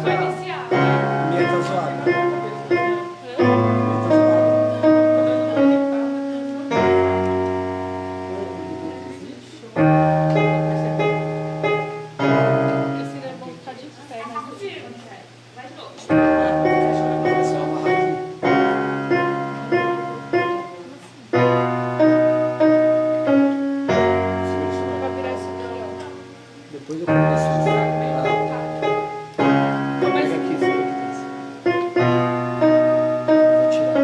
Vai iniciar. Minha tá zoada. Esse é bom ficar de pé, mas vai de novo. Só amarrar aqui. Vai virar isso aqui, ó. Depois eu começo a usar. Pega aqui, segura aqui. Vou tirar.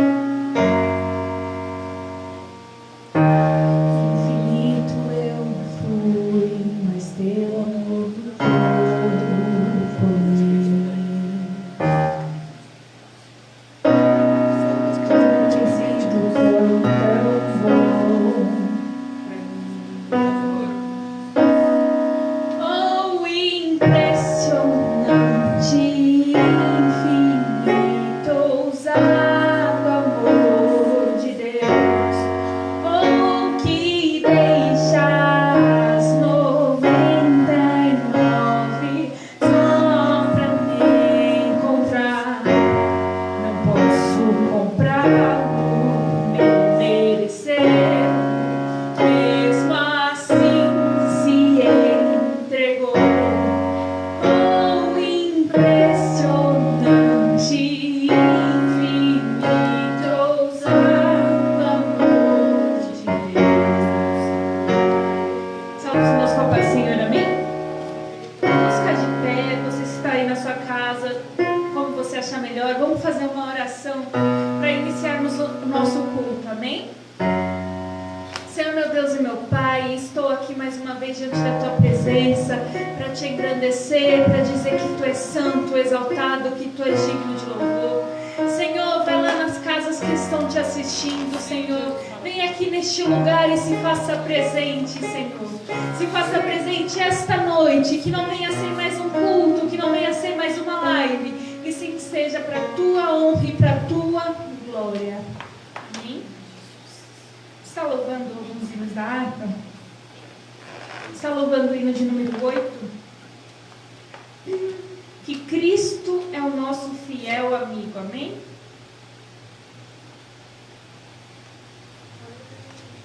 Infinito eu fui, mas teu amor foi. Tem sido tão bom pra mim. Oh, impressionante, infinito, ousado amor de Deus. Oh, que deixa as 99 só pra me encontrar. Não posso comprá-lo, nem merecer. Mesmo assim se entregou. Oh, impressionante, infinito, ousado amor de Deus. Salve os meus papai, Senhor, amém? Vamos ficar de pé, você está aí na sua casa, como você achar melhor. Vamos fazer uma oração para iniciarmos o nosso culto, amém? Senhor, meu Deus e meu Pai, estou aqui mais uma vez diante da Tua presença para Te engrandecer, para dizer que Tu és santo, exaltado, que Tu és digno de louvor. Senhor, vai lá nas casas que estão Te assistindo, Senhor. Vem aqui neste lugar e se faça presente, Senhor. Se faça presente esta noite, que não venha ser mais um culto, que não venha ser mais uma live, e sim que seja para a Tua honra e para a Tua glória. Amém? Está louvando alguns hinos da harpa? Está louvando o hino de número 8? Que Cristo é o nosso fiel amigo, amém?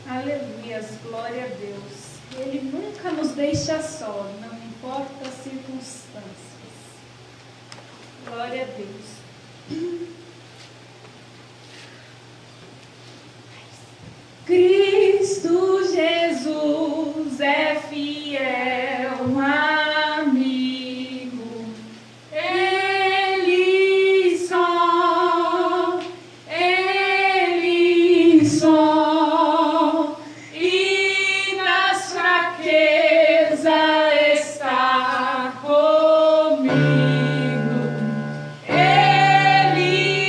Aleluia, glória a Deus. Ele nunca nos deixa só, não importa as circunstâncias. Glória a Deus. Cristo Jesus é fiel amigo, Ele só, e nas fraquezas está comigo, Ele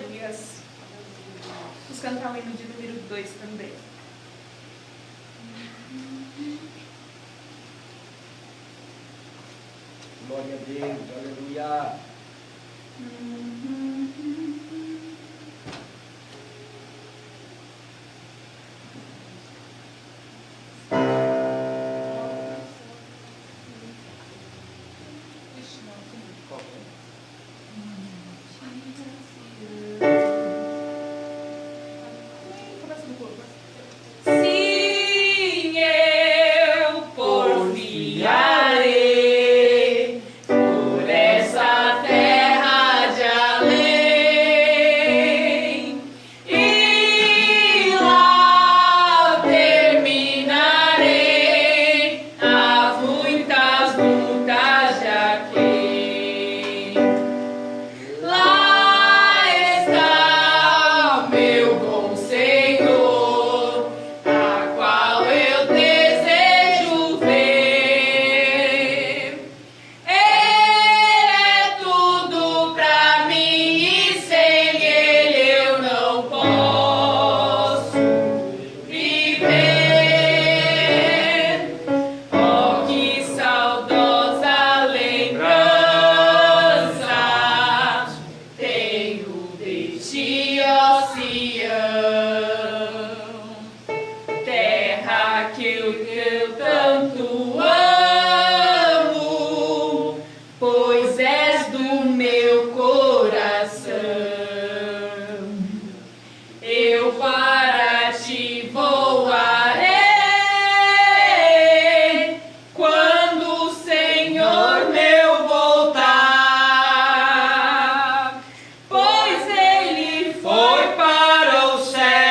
Aleluias. Vamos cantar o hino de número 2 também. Glória a Deus, aleluia. Sim, eu porfiarei por essa terra de além, e lá terminarei a muitas lutas de aqui. Lá está o meu bom Senhor, a qual eu desejo ver. Ele é tudo pra mim e sem Ele eu não posso viver. Oh, que saudosa lembrança tenho de ti, ó Sião, terra que eu tanto amo, pois és do meu coração. Eu para ti voarei quando o Senhor meu voltar, pois Ele foi para o céu.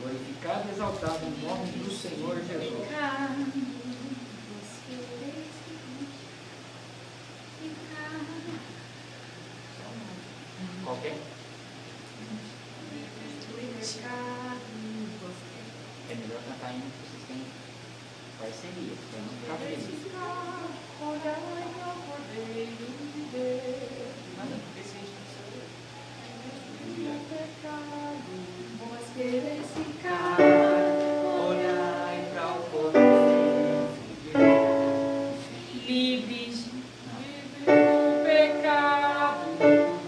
Glorificado e exaltado o nome do Senhor Jesus. Qualquer? É melhor cantar em que vocês têm parceria, para não ficar feliz. Manda, porque se a gente Quereis ficar, olhai para o poder, livres do pecado.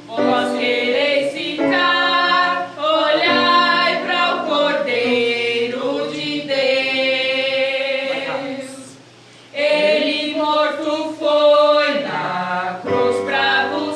Vós quereis ficar, olhai para o Cordeiro de Deus. Ele morto foi na cruz para vos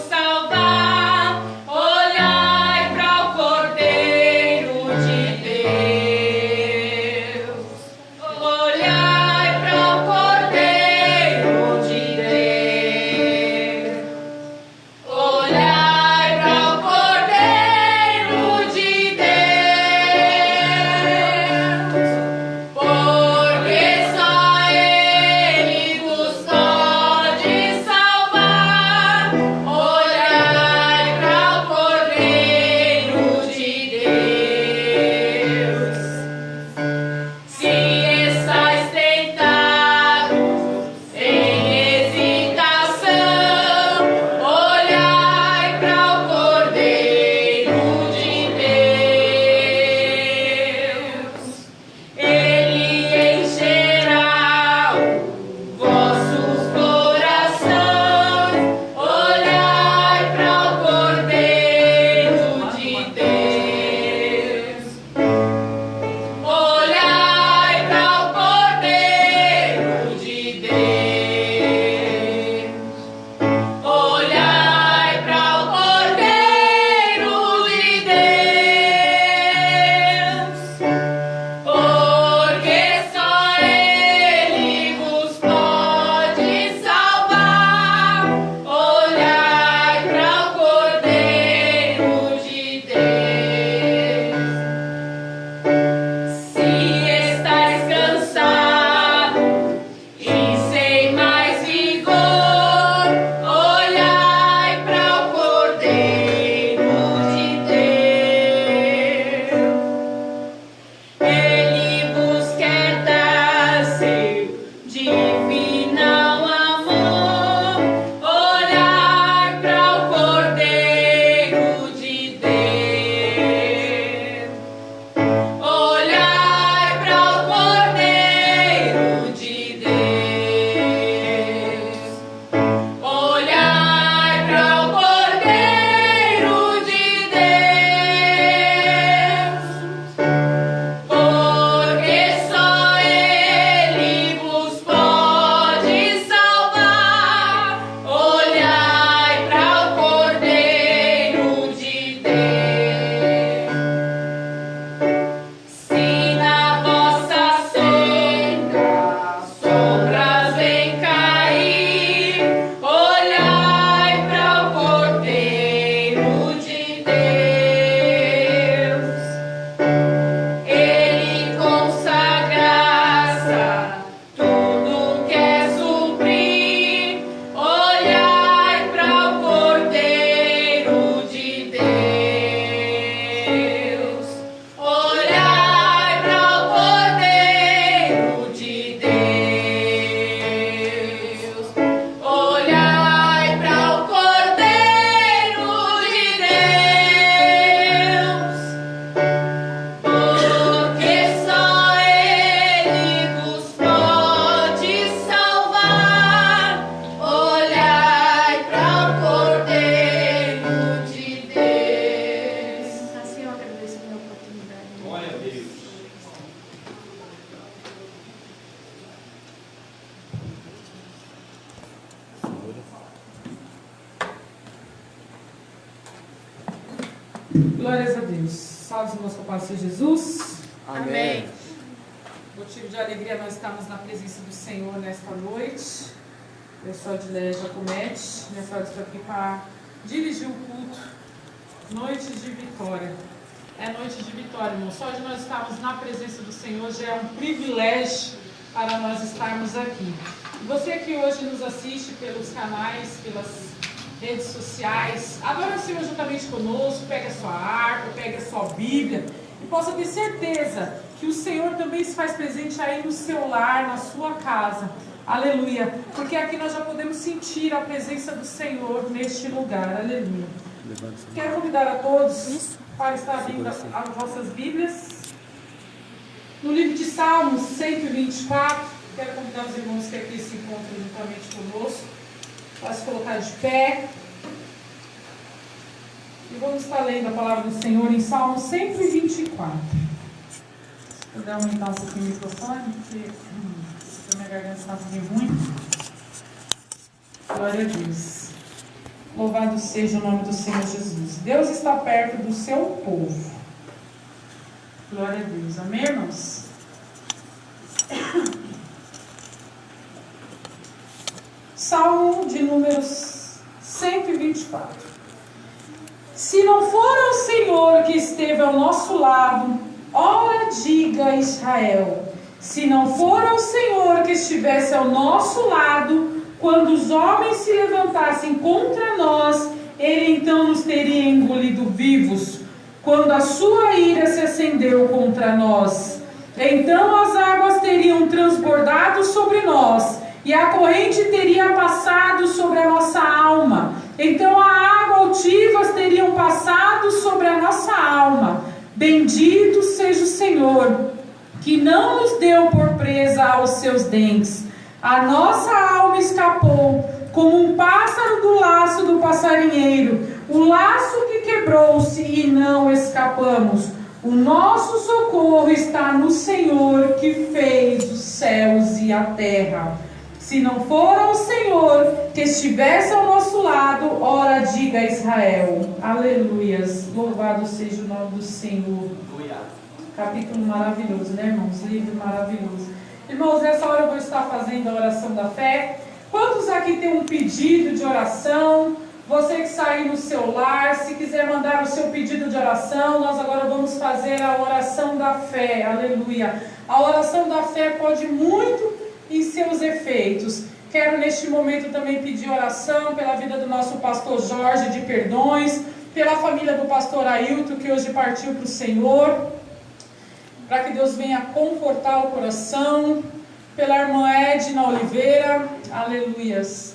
Glórias a Deus. Salve, irmãos, com a paz de Jesus. Amém. Motivo de alegria, nós estamos na presença do Senhor nesta noite. O pessoal de Léa já comete. Nessa hora estou aqui para dirigir o culto. Noite de vitória. É noite de vitória, irmão. Só de nós estarmos na presença do Senhor já é um privilégio para nós estarmos aqui. E você que hoje nos assiste pelos canais, pelas redes sociais, adora o Senhor juntamente conosco, pega a sua harpa, pega a sua Bíblia e possa ter certeza que o Senhor também se faz presente aí no seu lar, na sua casa. Aleluia. Porque aqui nós já podemos sentir a presença do Senhor neste lugar. Aleluia. Quero convidar a todos para estar abrindo as vossas Bíblias no livro de Salmos 124. Quero convidar os irmãos que aqui se encontram juntamente conosco para se colocar de pé. E vamos estar lendo a palavra do Senhor em Salmo 124. Se puder aumentar um pouquinho o microfone, porque a minha garganta está um pouquinho ruim. Glória a Deus. Louvado seja o nome do Senhor Jesus. Deus está perto do seu povo. Glória a Deus. Amém, irmãos? Salmo de números 124. Se não for o Senhor que esteve ao nosso lado, ora diga Israel. Se não for o Senhor que estivesse ao nosso lado, quando os homens se levantassem contra nós, Ele então nos teria engolido vivos. Quando a sua ira se acendeu contra nós, então as águas teriam transbordado sobre nós, e a corrente teria passado sobre a nossa alma. Então a água altivas teriam passado sobre a nossa alma. Bendito seja o Senhor, que não nos deu por presa aos seus dentes. A nossa alma escapou, como um pássaro do laço do passarinheiro. O laço que quebrou-se e não escapamos. O nosso socorro está no Senhor, que fez os céus e a terra. Se não for o Senhor que estivesse ao nosso lado, ora diga Israel. Aleluias. Louvado seja o nome do Senhor. Capítulo maravilhoso, né, irmãos? Livro maravilhoso. Irmãos, nessa hora eu vou estar fazendo a oração da fé. Quantos aqui tem um pedido de oração? Você que está aí no seu lar, se quiser mandar o seu pedido de oração, nós agora vamos fazer a oração da fé. Aleluia. A oração da fé pode muito em seus efeitos. Quero neste momento também pedir oração pela vida do nosso pastor Jorge de Perdões, pela família do pastor Ailton, que hoje partiu para o Senhor, para que Deus venha confortar o coração, pela irmã Edna Oliveira, aleluias,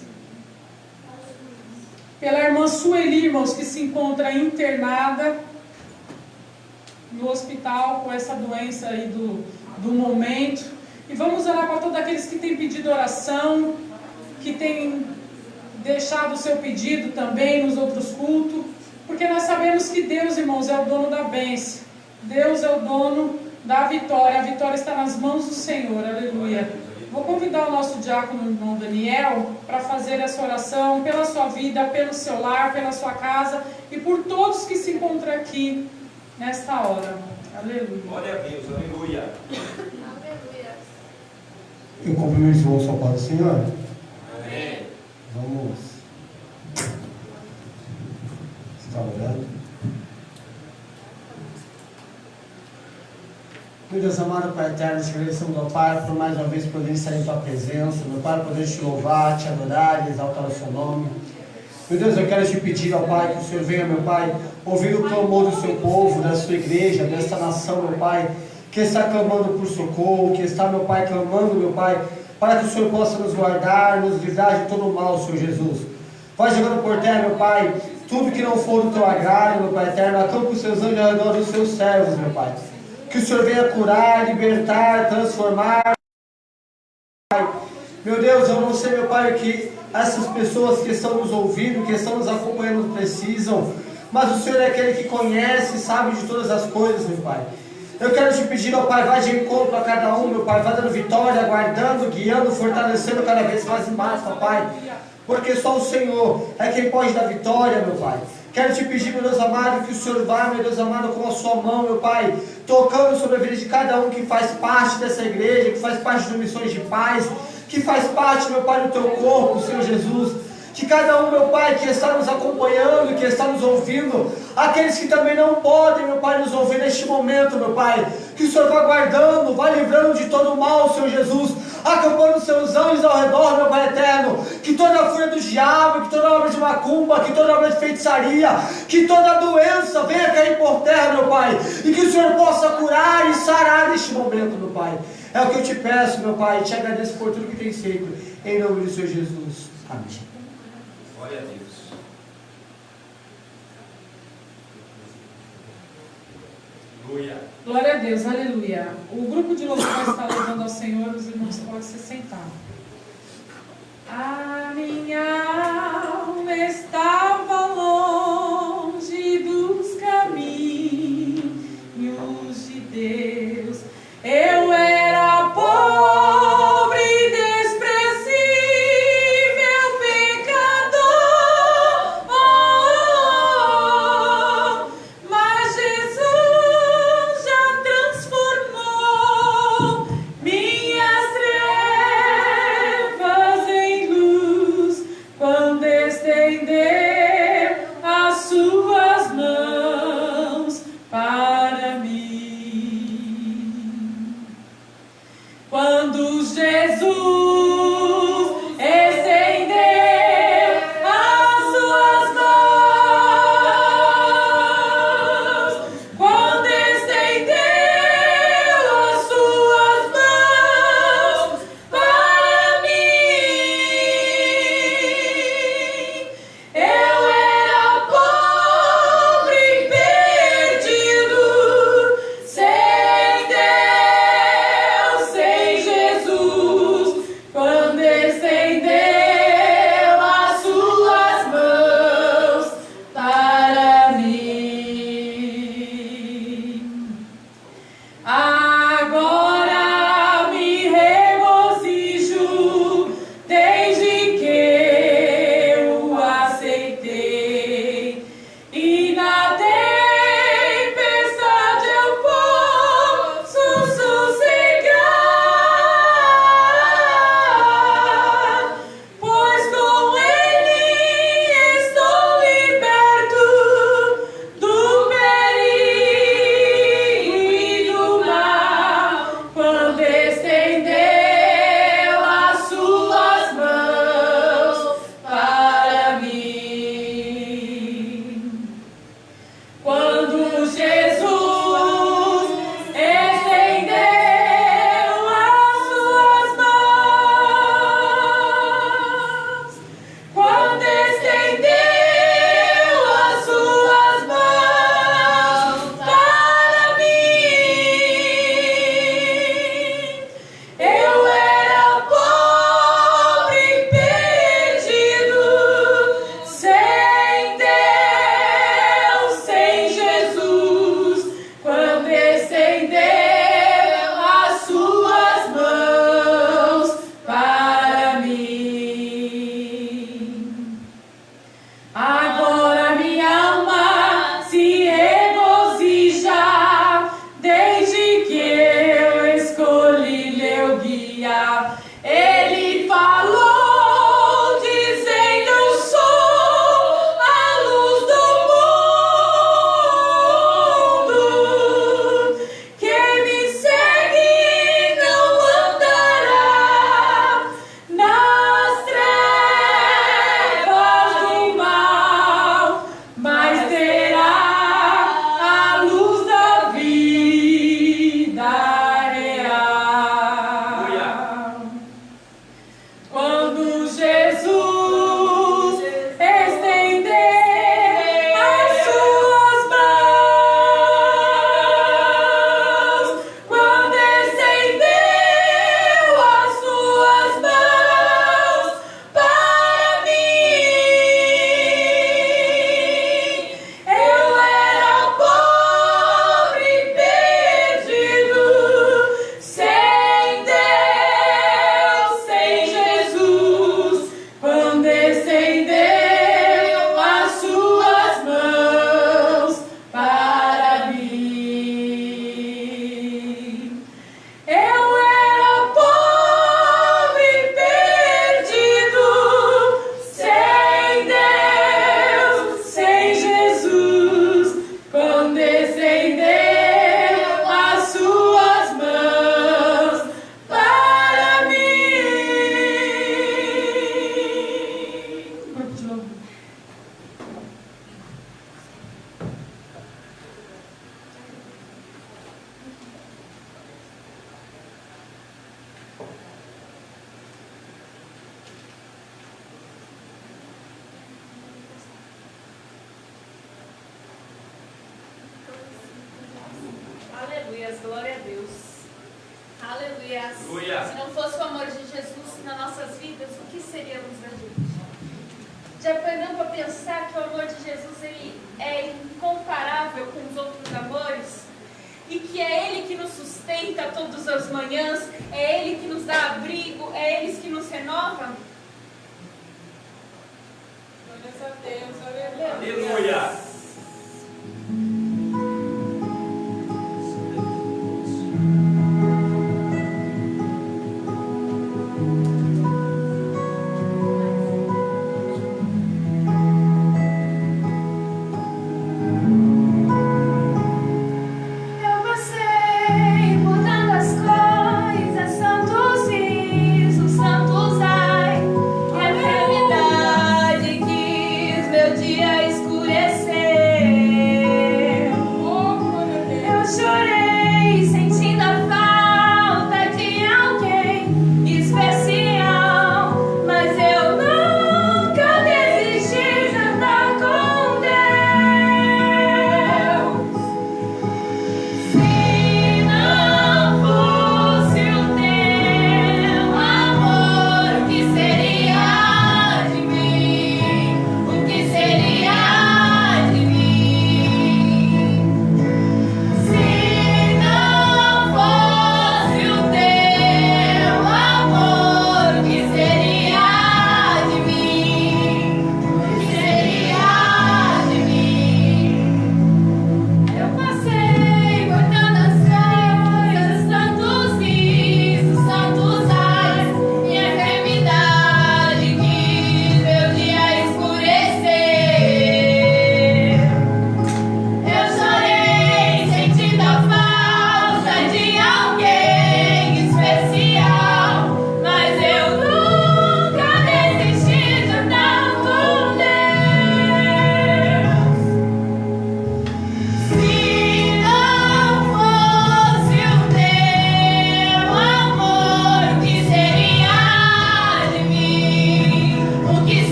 pela irmã Sueli, irmãos, que se encontra internada no hospital com essa doença aí do momento. E vamos orar para todos aqueles que têm pedido oração, que têm deixado o seu pedido também nos outros cultos, porque nós sabemos que Deus, irmãos, é o dono da bênção. Deus é o dono da vitória. A vitória está nas mãos do Senhor. Aleluia. Vou convidar o nosso diácono, irmão Daniel, para fazer essa oração pela sua vida, pelo seu lar, pela sua casa e por todos que se encontram aqui nesta hora. Aleluia. Glória a Deus, aleluia. Eu cumprimento os irmãos, só para o Senhor. Amém. Vamos estar orando. Meu Deus amado, Pai eterno, te agradecemos, meu Pai, por mais uma vez poder estar em Tua presença, meu Pai, poder te louvar, te adorar, exaltar o Seu nome. Meu Deus, eu quero te pedir, ó Pai, que o Senhor venha, meu Pai, ouvir o clamor do Seu povo, da Sua igreja, desta nação, meu Pai, que está clamando por socorro, que está, meu Pai, clamando, meu Pai, para que o Senhor possa nos guardar, nos livrar de todo o mal, Senhor Jesus. Vai jogando por terra, meu Pai, tudo que não for do Teu agrado, meu Pai eterno, acampa os Seus anjos ao redor dos Seus servos, meu Pai. Que o Senhor venha curar, libertar, transformar, Pai. Meu Deus, eu não sei, meu Pai, o que essas pessoas que estão nos ouvindo, que estão nos acompanhando precisam, mas o Senhor é aquele que conhece, sabe de todas as coisas, meu Pai. Eu quero te pedir, ó Pai, vai de encontro a cada um, meu Pai, vai dando vitória, guardando, guiando, fortalecendo cada vez mais e mais, ó Pai. Porque só o Senhor é quem pode dar vitória, meu Pai. Quero te pedir, meu Deus amado, que o Senhor vá, meu Deus amado, com a sua mão, meu Pai, tocando sobre a vida de cada um que faz parte dessa igreja, que faz parte do Missões de Paz, que faz parte, meu Pai, do teu corpo, Senhor Jesus. Que cada um, meu Pai, que está nos acompanhando, que está nos ouvindo, aqueles que também não podem, meu Pai, nos ouvir neste momento, meu Pai, que o Senhor vá guardando, vá livrando de todo o mal, Senhor Jesus, acampando os seus anjos ao redor, meu Pai eterno, que toda a fúria do diabo, que toda obra de macumba, que toda obra de feitiçaria, que toda doença venha cair por terra, meu Pai, e que o Senhor possa curar e sarar neste momento, meu Pai. É o que eu te peço, meu Pai, e te agradeço por tudo que tem feito, em nome do Senhor Jesus. Amém. Glória a Deus. Aleluia. Glória a Deus, aleluia. O grupo de louvor vai estar louvando ao Senhor, os irmãos podem se sentar. A minha alma estava longe dos caminhos de Deus. Eu era pobre e desprezível pecador, mas Jesus já transformou minhas trevas em luz. Aleluias, glória a Deus. Aleluias. Aleluia. Se não fosse o amor de Jesus nas nossas vidas, o que seríamos da gente? Já parou para pensar que o amor de Jesus ele é incomparável com os outros amores? E que é Ele que nos sustenta todas as manhãs, é Ele que nos dá abrigo, é Ele que nos renova? Glórias a Deus, aleluia. Aleluia. Eu passei por tantas coisas, santos risos, santos ai.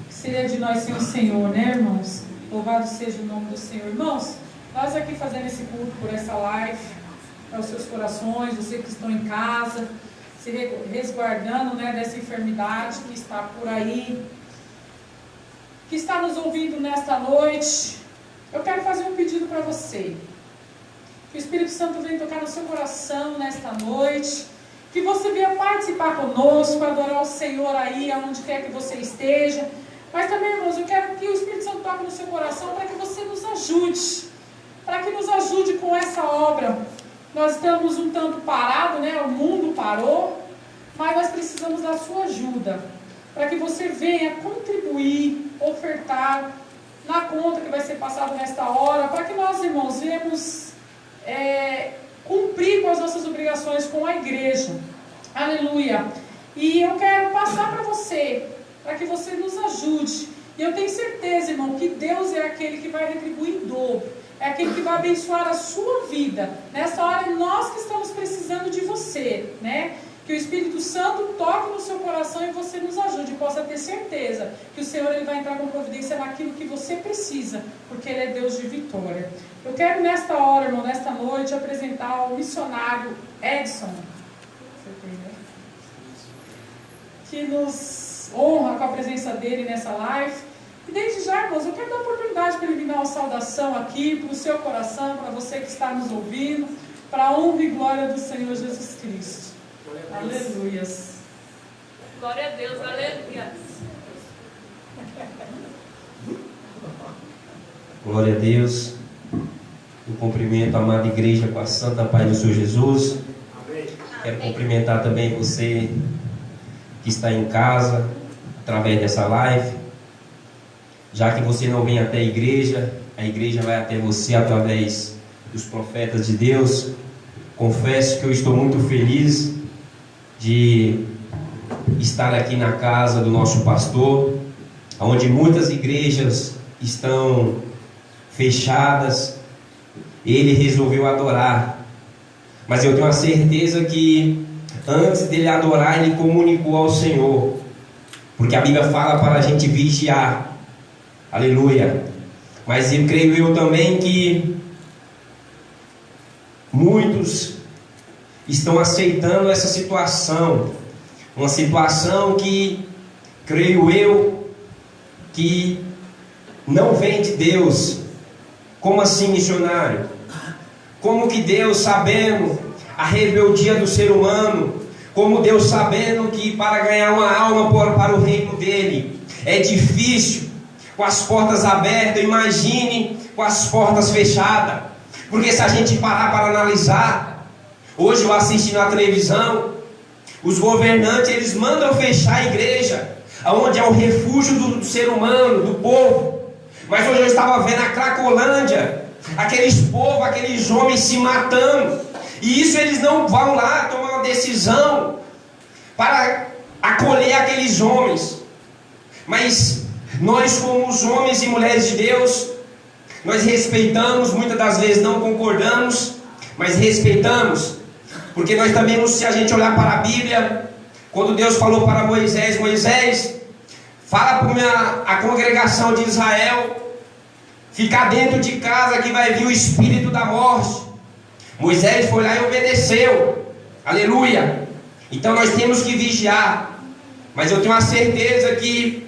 seria de nós sem o Senhor, né, irmãos? Louvado seja o nome do Senhor. Irmãos, nós aqui fazendo esse culto por essa live, para os seus corações, vocês que estão em casa, se resguardando, né, dessa enfermidade que está por aí, que está nos ouvindo nesta noite, eu quero fazer um pedido para você. Que o Espírito Santo venha tocar no seu coração nesta noite, que você venha participar conosco, adorar o Senhor aí, aonde quer que você esteja. Mas também, irmãos, eu quero que o Espírito Santo toque no seu coração para que você nos ajude, para que nos ajude com essa obra. Nós estamos um tanto parados, né? O mundo parou, mas nós precisamos da sua ajuda, para que você venha contribuir, ofertar na conta que vai ser passada nesta hora, para que nós, irmãos, venhamos cumprir com as nossas obrigações com a igreja. Aleluia! E eu quero passar para você, para que você nos ajude. E eu tenho certeza, irmão, que Deus é aquele que vai retribuir em dobro, é aquele que vai abençoar a sua vida. Nessa hora, nós que estamos precisando de você, né? Que o Espírito Santo toque no seu coração e você nos ajude. Possa ter certeza que o Senhor ele vai entrar com providência naquilo que você precisa, porque Ele é Deus de vitória. Eu quero nesta hora, irmão, nesta noite, apresentar o missionário Edson, que nos honra com a presença dele nessa live. E desde já, irmãos, eu quero dar a oportunidade para ele vir dar uma saudação aqui para o seu coração, para você que está nos ouvindo, para a honra e glória do Senhor Jesus Cristo. Aleluias. Glória a Deus, aleluia. Glória a Deus. Eu cumprimento a amada igreja com a santa paz do Senhor Jesus. Quero cumprimentar também você que está em casa, através dessa live. Já que você não vem até a igreja vai até você através dos profetas de Deus. Confesso que eu estou muito feliz de estar aqui na casa do nosso pastor, onde muitas igrejas estão fechadas. Ele resolveu adorar, mas eu tenho a certeza que antes dele adorar, ele comunicou ao Senhor, porque a Bíblia fala para a gente vigiar. Aleluia. Mas eu creio também que muitos estão aceitando essa situação, uma situação que, creio eu, que não vem de Deus. Como assim, missionário? Como que Deus, sabendo a rebeldia do ser humano, como Deus sabendo que para ganhar uma alma para o reino dele é difícil, com as portas abertas, imagine com as portas fechadas. Porque se a gente parar para analisar, hoje eu assisti na televisão, os governantes eles mandam fechar a igreja, onde é o refúgio do ser humano, do povo. Mas hoje eu estava vendo a Cracolândia, aqueles povos, aqueles homens se matando, e isso eles não vão lá tomar uma decisão para acolher aqueles homens. Mas nós, como os homens e mulheres de Deus, nós respeitamos, muitas das vezes não concordamos, mas respeitamos, porque nós também, se a gente olhar para a Bíblia, quando Deus falou para Moisés, fala para a congregação de Israel ficar dentro de casa que vai vir o espírito da morte. Moisés foi lá e obedeceu. Aleluia. Então nós temos que vigiar, mas eu tenho a certeza que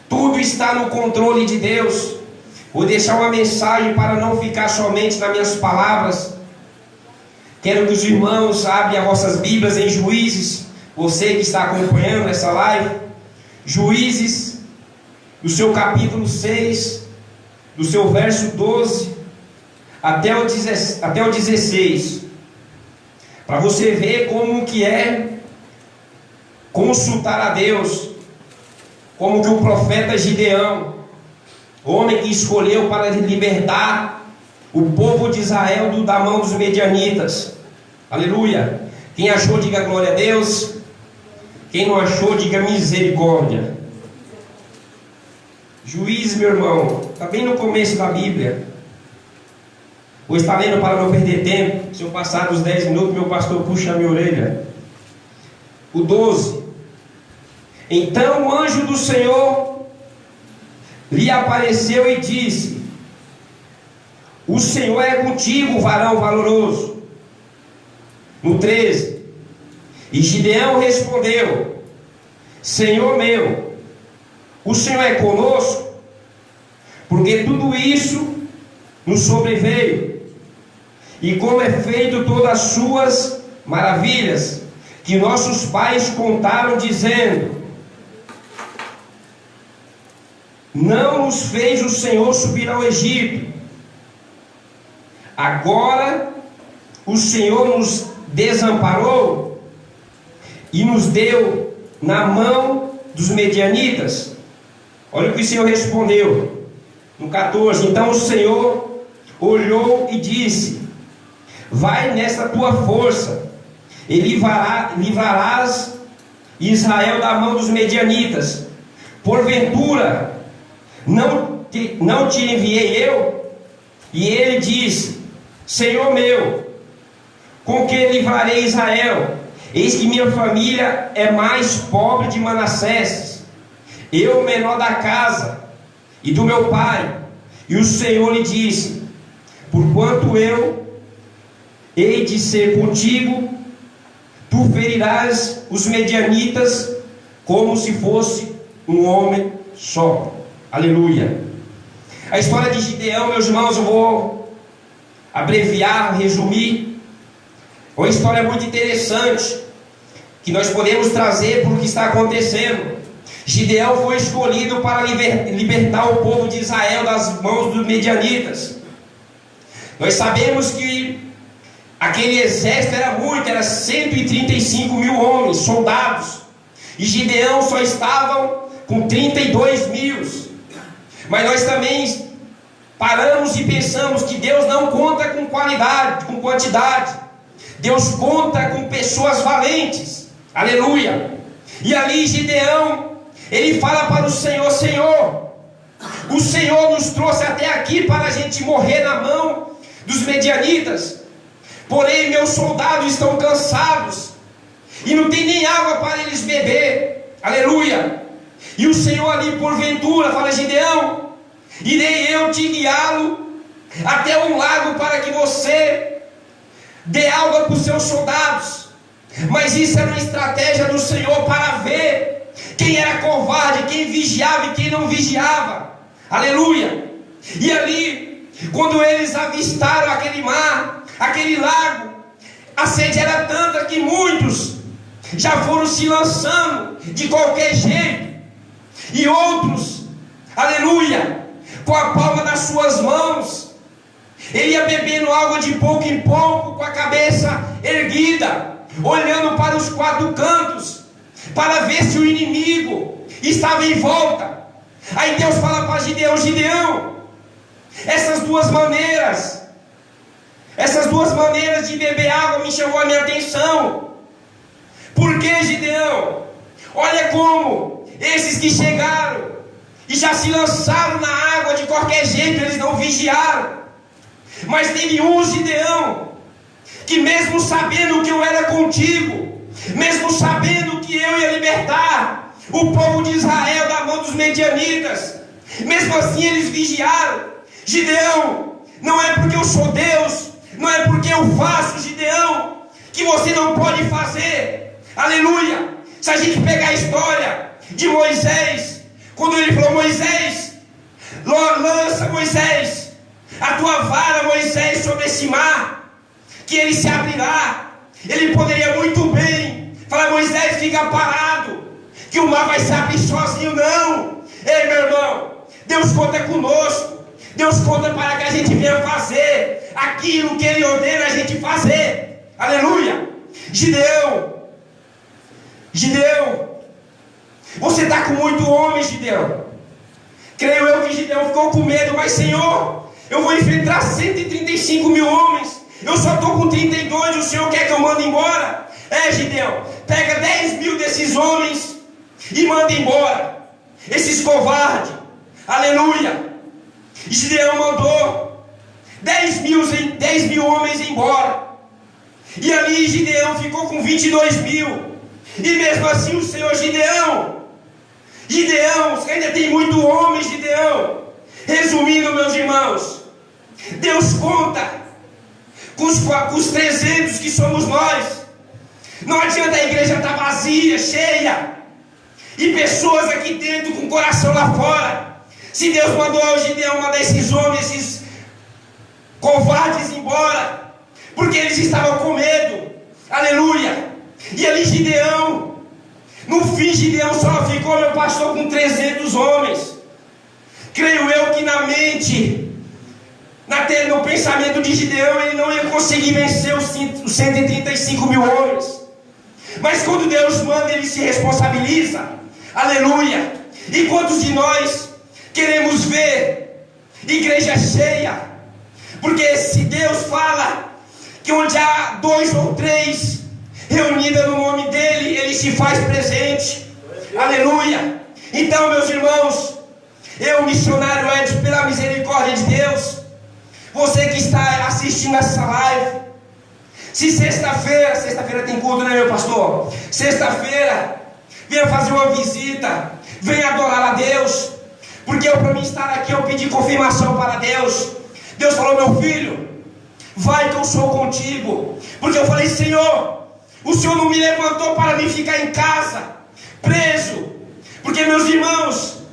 tudo está no controle de Deus. Vou deixar uma mensagem para não ficar somente nas minhas palavras. Quero que os irmãos abram as vossas Bíblias em Juízes. Você que está acompanhando essa live, Juízes, do seu capítulo 6, do seu verso 12 até o 16, para você ver como que é consultar a Deus, como que o profeta Gideão, homem que escolheu para libertar o povo de Israel da mão dos medianitas. Aleluia. Quem achou, diga glória a Deus. Quem não achou, diga misericórdia. Juízes, meu irmão, está bem no começo da Bíblia. Vou estar lendo para não perder tempo. Se eu passar dos 10 minutos, meu pastor puxa a minha orelha. O 12. Então o anjo do Senhor lhe apareceu e disse: o Senhor é contigo, varão valoroso. No 13: e Gideão respondeu: Senhor meu, o Senhor é conosco, porque tudo isso nos sobreveio, e como é feito todas as suas maravilhas, que nossos pais contaram, dizendo: não nos fez o Senhor subir ao Egito. Agora o Senhor nos desamparou e nos deu na mão dos medianitas. Olha o que o Senhor respondeu no 14: então o Senhor olhou e disse: vai nesta tua força, e livrarás Israel da mão dos medianitas. Porventura não te enviei eu? E ele disse: Senhor meu, com que livrarei Israel? Eis que minha família é mais pobre de Manassés, eu o menor da casa e do meu pai. E o Senhor lhe disse: porquanto eu hei de ser contigo, tu ferirás os medianitas como se fosse um homem só. Aleluia. A história de Gideão, meus irmãos, eu vou abreviar, resumir. Uma história muito interessante que nós podemos trazer para o que está acontecendo. Gideão foi escolhido para libertar o povo de Israel das mãos dos medianitas. Nós sabemos que aquele exército era 135 mil homens, soldados, e Gideão só estava com 32 mil. Mas nós também paramos e pensamos que Deus não conta com qualidade, com quantidade. Deus conta com pessoas valentes. Aleluia. E ali Gideão, ele fala para o Senhor: Senhor, o Senhor nos trouxe até aqui para a gente morrer na mão dos medianitas. Porém meus soldados estão cansados e não tem nem água para eles beber. Aleluia. E o Senhor ali porventura fala: Gideão, irei eu te guiá-lo até um lago para que você dê água para os seus soldados. Mas isso era uma estratégia do Senhor para ver quem era covarde, quem vigiava e quem não vigiava. Aleluia. E ali, quando eles avistaram aquele mar, aquele lago, a sede era tanta que muitos já foram se lançando de qualquer jeito, e outros, aleluia, com a palma das suas mãos, ele ia bebendo água de pouco em pouco, com a cabeça erguida, olhando para os quatro cantos, para ver se o inimigo estava em volta. Aí Deus fala para Gideão: Gideão, essas duas maneiras de beber água me chamou a minha atenção. Por que, Gideão? Olha como esses que chegaram e já se lançaram na água de qualquer jeito, eles não vigiaram. Mas teve um, Gideão, que mesmo sabendo que eu era contigo, mesmo sabendo que eu ia libertar o povo de Israel da mão dos medianitas, mesmo assim eles vigiaram. Gideão, não é porque eu sou Deus, não é porque eu faço, Gideão, que você não pode fazer. Aleluia. Se a gente pegar a história de Moisés, quando ele falou: Moisés, lança, Moisés, a tua vara, Moisés, sobre esse mar, que ele se abrirá. Ele poderia muito bem falar: Moisés, fica parado, que o mar vai se abrir sozinho. Não. Ei, meu irmão, Deus conta conosco. Deus conta para que a gente venha fazer aquilo que Ele ordena a gente fazer. Aleluia. Gideão, você está com muito homem, Gideão. Creio eu que Gideão ficou com medo. Mas Senhor, eu vou enfrentar 135 mil homens, eu só estou com 32, o Senhor quer que eu mande embora? Gideão, pega 10 mil desses homens e manda embora esses covardes. Aleluia. E Gideão mandou 10 mil homens embora. E ali Gideão ficou com 22 mil. E mesmo assim o Senhor: Gideão, Gideão, ainda tem muito homens, Gideão. Resumindo, meus irmãos, Deus conta com os 300 que somos nós. Não adianta a igreja estar vazia, cheia, e pessoas aqui dentro com o coração lá fora. Se Deus mandou o Gideão mandar esses homens, esses covardes embora, porque eles estavam com medo. Aleluia. E ali Gideão, no fim Gideão só ficou, meu pastor, com 300 homens. Creio eu que na mente, no pensamento de Gideão, ele não ia conseguir vencer os 135 mil homens. Mas quando Deus manda, ele se responsabiliza. Aleluia. E quantos de nós queremos ver igreja cheia? Porque se Deus fala que onde há 2 ou 3 reunidas no nome dele, ele se faz presente. Aleluia. Então, meus irmãos, eu, missionário Edson, pela misericórdia de Deus, você que está assistindo essa live, se sexta-feira tem culto, né, meu pastor? Sexta-feira, venha fazer uma visita, venha adorar a Deus, porque para mim estar aqui, eu pedi confirmação para Deus. Deus falou: meu filho, vai que eu sou contigo. Porque eu falei: Senhor, o Senhor não me levantou para mim ficar em casa, preso. Porque, meus irmãos,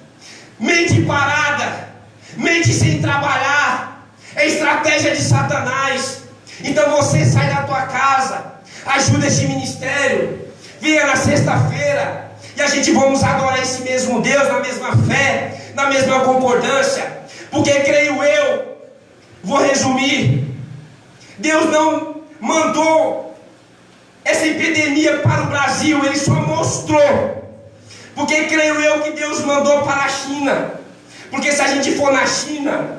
mente parada, mente sem trabalhar, é estratégia de Satanás. Então você sai da tua casa, ajuda esse ministério, venha na sexta-feira, e a gente vamos adorar esse mesmo Deus, na mesma fé, na mesma concordância. Porque creio eu, vou resumir, Deus não mandou essa epidemia para o Brasil, Ele só mostrou. Porque creio eu que Deus mandou para a China. Porque se a gente for na China,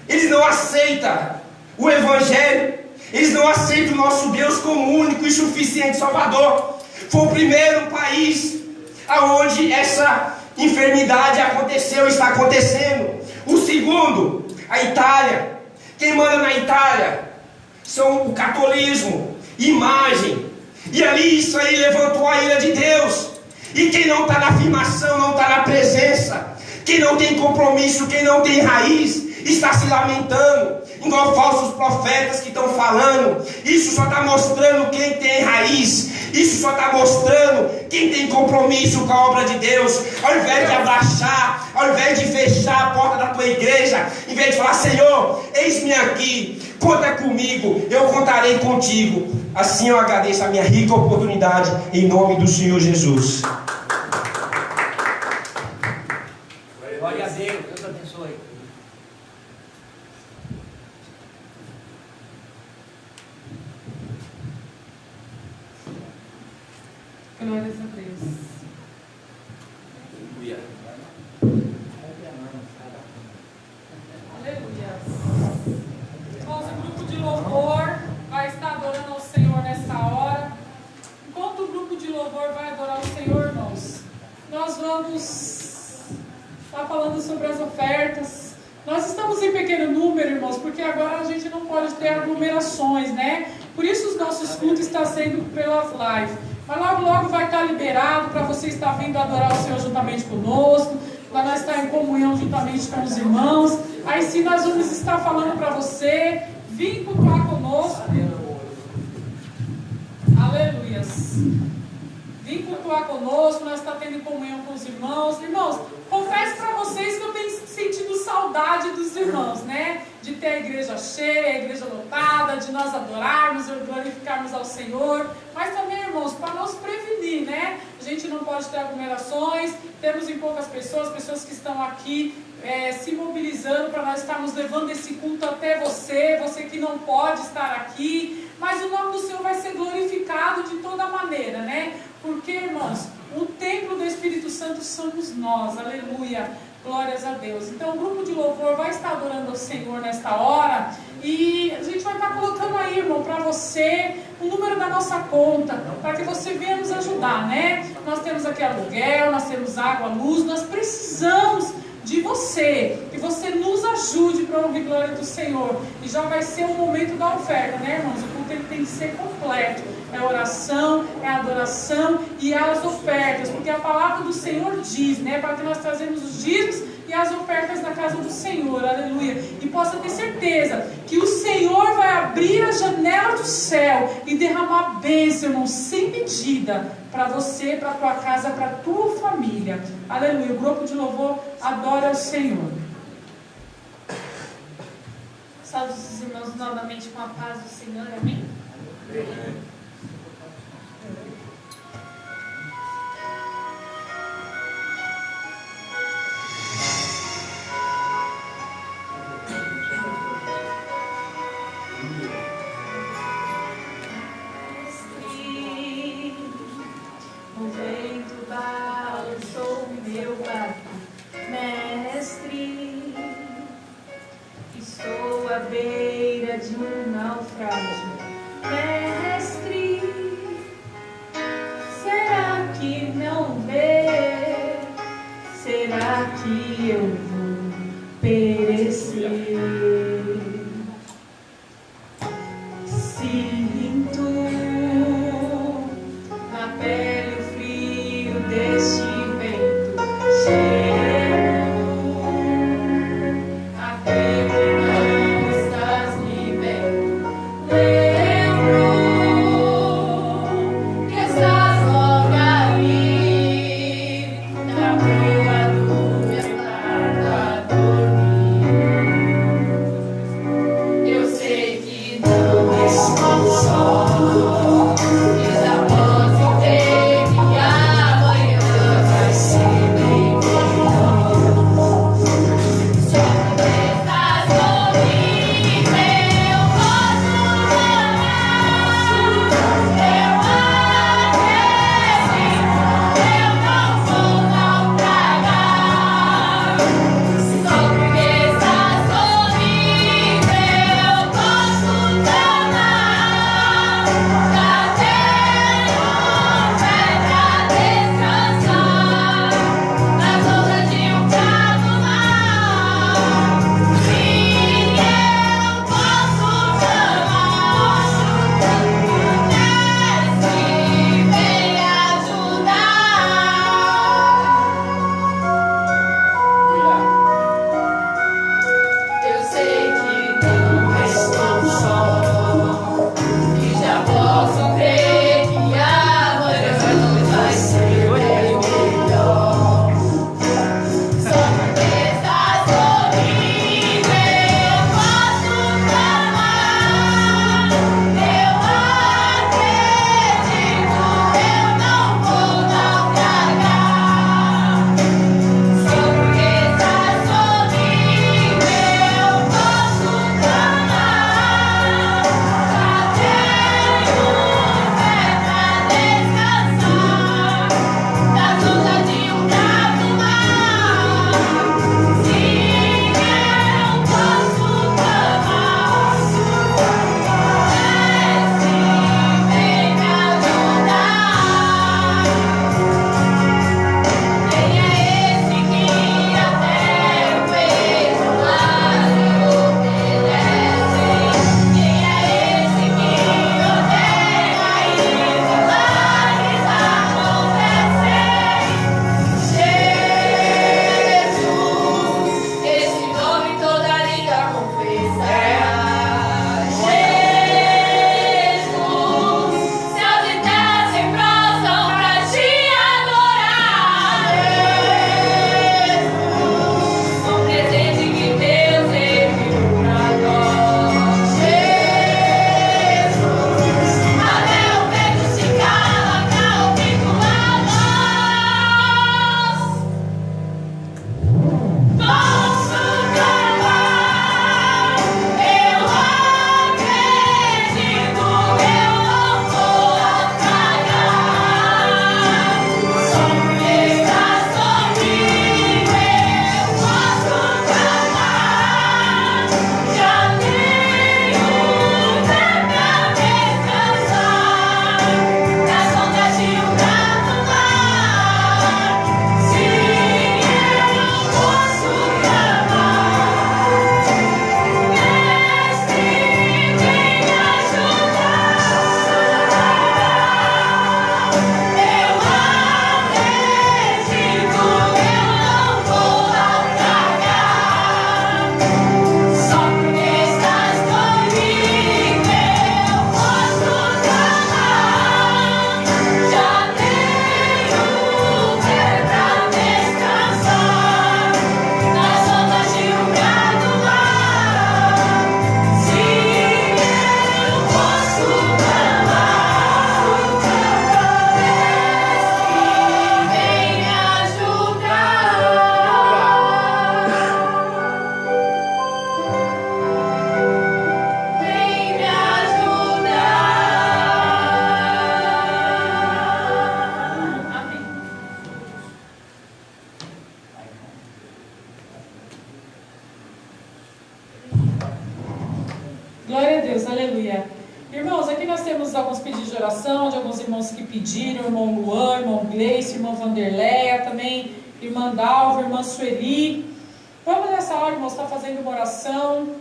eles não aceitam o Evangelho, eles não aceitam o nosso Deus como único e suficiente Salvador. Foi o primeiro país aonde essa enfermidade aconteceu, está acontecendo. O segundo, a Itália. Quem manda na Itália são o catolismo, imagem. E ali isso aí levantou a ira de Deus. E quem não está na afirmação, não está na presença, quem não tem compromisso, quem não tem raiz, está se lamentando, igual falsos profetas que estão falando. Isso só está mostrando quem tem raiz. Isso só está mostrando quem tem compromisso com a obra de Deus. Ao invés de abaixar, ao invés de fechar a porta da tua igreja, em vez de falar: Senhor, eis-me aqui, conta comigo, eu contarei contigo. Assim eu agradeço a minha rica oportunidade, em nome do Senhor Jesus. Glória a Deus, Deus abençoe. Glórias a Deus. Aleluia. Aleluia. Irmãos, o grupo de louvor vai estar adorando ao Senhor nessa hora. Enquanto o grupo de louvor vai adorar o Senhor, irmãos, nós vamos estar falando sobre as ofertas. Nós estamos em pequeno número, irmãos, porque agora a gente não pode ter aglomerações, né? Por isso os nossos cultos estão sendo pelas lives. Mas logo, logo vai estar liberado para você estar vindo adorar o Senhor juntamente conosco, para nós estar em comunhão juntamente com os irmãos. Aí sim nós vamos estar falando para você, vim cultuar conosco. Aleluias. Vim cultuar conosco, nós estamos tendo comunhão com os irmãos. Irmãos, confesso para vocês que eu tenho sentido saudade dos irmãos, né? De ter a igreja cheia, a igreja lotada, de nós adorarmos e glorificarmos ao Senhor. Mas também, irmãos, para nos prevenir, né? A gente não pode ter aglomerações, temos em poucas pessoas que estão aqui se mobilizando para nós estarmos levando esse culto até você que não pode estar aqui. Mas o nome do Senhor vai ser glorificado de toda maneira, né? Porque, irmãos, o templo do Espírito Santo somos nós, aleluia, glórias a Deus. Então o grupo de louvor vai estar adorando ao Senhor nesta hora, e a gente vai estar colocando aí, irmão, para você o número da nossa conta, para que você venha nos ajudar, né? Nós temos aqui aluguel, nós temos água, luz, nós precisamos de você, que você nos ajude para ouvir glória do Senhor. E já vai ser o momento da oferta, né, irmãos? O culto ele tem que ser completo. é oração, é adoração e as ofertas, porque a palavra do Senhor diz, né, para que nós trazemos os dízimos e as ofertas na casa do Senhor, aleluia. E possa ter certeza que o Senhor vai abrir a janela do céu e derramar bênção, irmão, sem medida, para você, para a tua casa, para a tua família, aleluia. O grupo de louvor adora o Senhor. Salve os irmãos novamente com a paz do Senhor, amém? O vento balançou meu barco, mestre. Estou à beira de um naufrágio, mestre. Será que não vê? Será que eu vou perecer? Sinto na pele o frio deste vento cheio. Aqui que não estás me vendo, lembro que estás logo ali, na proa do meu lado a dormir. Deus, aleluia. Irmãos, aqui nós temos alguns pedidos de oração, de alguns irmãos que pediram, irmão Luan, irmão Gleice, irmão Vanderleia, também irmã Dalva, irmã Sueli. Vamos nessa hora, irmãos, estar fazendo uma oração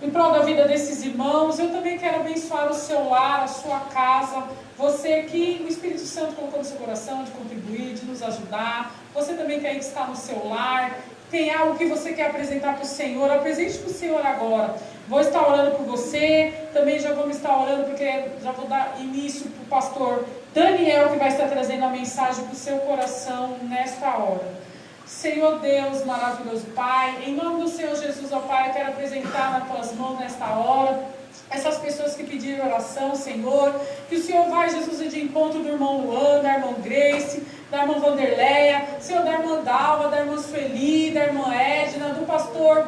em prol da vida desses irmãos. Eu também quero abençoar o seu lar, a sua casa. Você que o Espírito Santo colocou no seu coração de contribuir, de nos ajudar. Você também que aí está no seu lar, tem algo que você quer apresentar para o Senhor, apresente para o Senhor agora. Vou estar orando por você, também já vamos estar orando, porque já vou dar início para o pastor Daniel, que vai estar trazendo a mensagem para o seu coração nesta hora. Senhor Deus, maravilhoso Pai, em nome do Senhor Jesus, ó Pai, eu quero apresentar nas tuas mãos nesta hora essas pessoas que pediram oração, Senhor, que o Senhor vai, Jesus, de encontro do irmão Luan, da irmã Grace, da irmã Vanderleia, Senhor, da irmã Dalva, da irmã Sueli, da irmã Edna, do pastor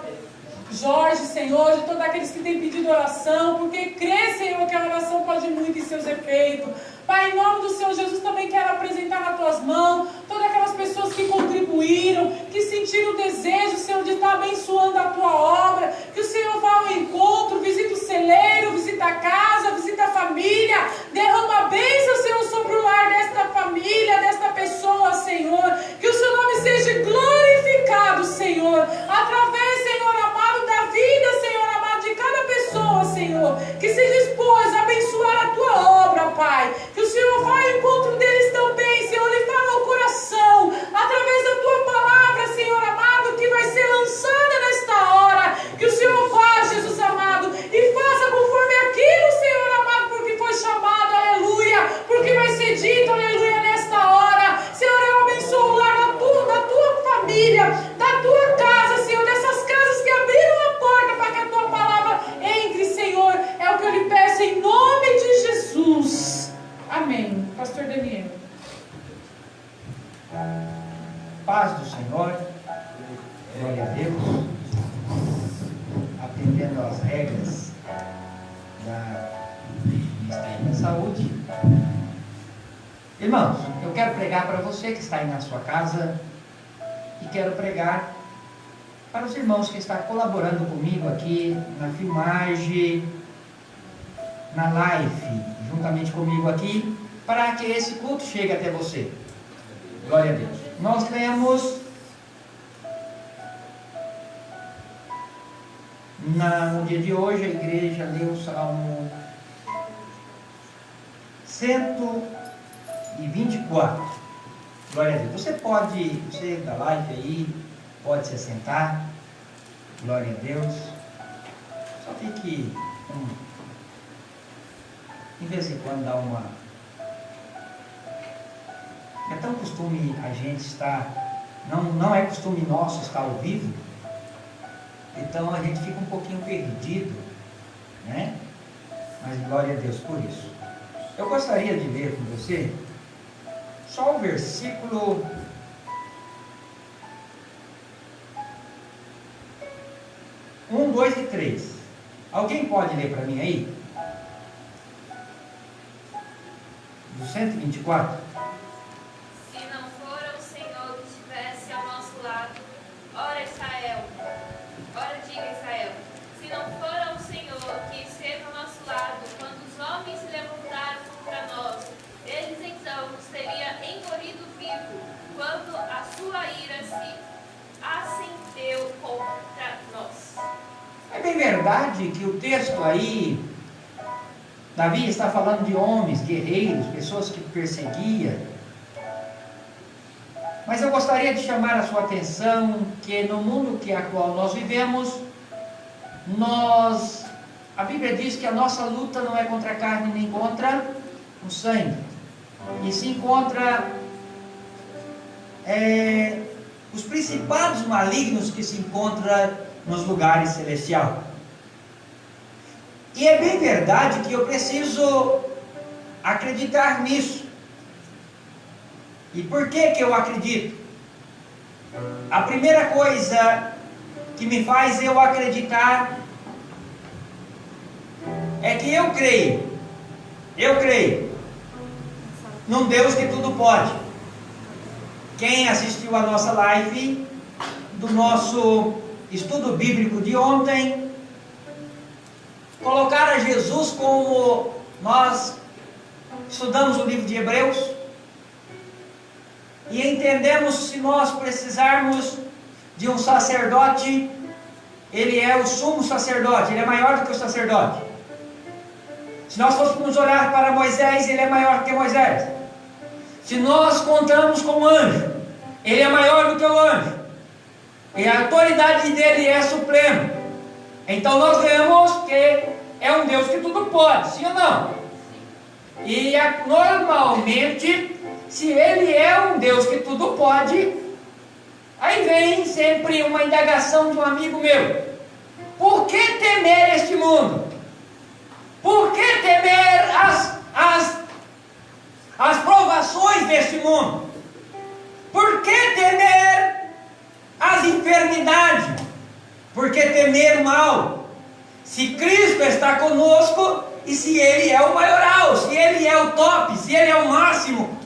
Jorge, Senhor, de todos aqueles que têm pedido oração, porque crê, Senhor, que a oração pode muito em seus efeitos. Pai, em nome do Senhor Jesus, também quero apresentar nas tuas mãos todas aquelas pessoas que contribuíram, que sentiram o desejo, Senhor, de estar abençoando a tua obra, que o Senhor vá ao encontro, visita o celeiro, visita a casa, visita a família, derrama a bênção, Senhor, sobre o lar desta família, desta pessoa, Senhor, que o seu nome seja glorificado, Senhor, através, Senhor amado, da vida, Senhor amado, de cada pessoa, Senhor, que se dispôs a abençoar a tua obra, Pai, que o Senhor vá ao encontro deles também, Senhor, e fala ao coração, através da tua palavra, Senhor amado, que vai ser lançada nesta hora, que o Senhor vá, Jesus amado, e faça conforme aquilo, Senhor amado, porque foi chamado, aleluia, porque vai ser dito, aleluia, nesta hora. Senhor, eu abençoo o lar da tua família, da tua casa, Senhor, dessas casas que abriram a porta para que a tua palavra entre, Senhor, é o que eu lhe peço em nome de Jesus. Amém. Pastor Daniel. Paz do Senhor, glória a Deus, atendendo às regras do Ministério da Saúde. Irmãos, eu quero pregar para você que está aí na sua casa e quero pregar para os irmãos que estão colaborando comigo aqui na filmagem, na live, juntamente comigo aqui, para que esse culto chegue até você. Glória a Deus. Nós lemos no dia de hoje, a igreja leu o Salmo 124. Glória a Deus. Você da live aí, pode se assentar. Glória a Deus. Só fique de vez em quando dá uma... É tão costume a gente estar... Não é costume nosso estar ao vivo. Então a gente fica um pouquinho perdido, né? Mas glória a Deus por isso. Eu gostaria de ler com você só o versículo 1, 2 e 3. Alguém pode ler para mim aí? Do 124. Se não for o Senhor que estivesse ao nosso lado, ora Israel, ora diga Israel, se não for o Senhor que esteve ao nosso lado, quando os homens se levantaram contra nós, eles então nos teria engolido vivo, quando a sua ira se acendeu contra nós. É bem verdade que o texto aí, Davi está falando de homens, guerreiros, pessoas que perseguiam. Mas eu gostaria de chamar a sua atenção que no mundo atual nós vivemos, a Bíblia diz que a nossa luta não é contra a carne nem contra o sangue, e sim contra os principados malignos que se encontram nos lugares celestiais. E é bem verdade que eu preciso acreditar nisso. E por que eu acredito? A primeira coisa que me faz eu acreditar é que eu creio num Deus que tudo pode. Quem assistiu a nossa live do nosso estudo bíblico de ontem, colocar a Jesus como nós estudamos o livro de Hebreus e entendemos, se nós precisarmos de um sacerdote, ele é o sumo sacerdote, ele é maior do que o sacerdote. Se nós fôssemos olhar para Moisés, ele é maior que Moisés. Se nós contamos com o anjo, ele é maior do que o anjo, e a autoridade dele é suprema. Então nós vemos que é um Deus que tudo pode, sim ou não? E normalmente, se ele é um Deus que tudo pode, aí vem sempre uma indagação de um amigo meu: por que temer este mundo? Por que temer as provações deste mundo? Por que temer as enfermidades? Por que temer o mal? Se Cristo está conosco, e se Ele é o maioral, se Ele é o top, se Ele é o máximo,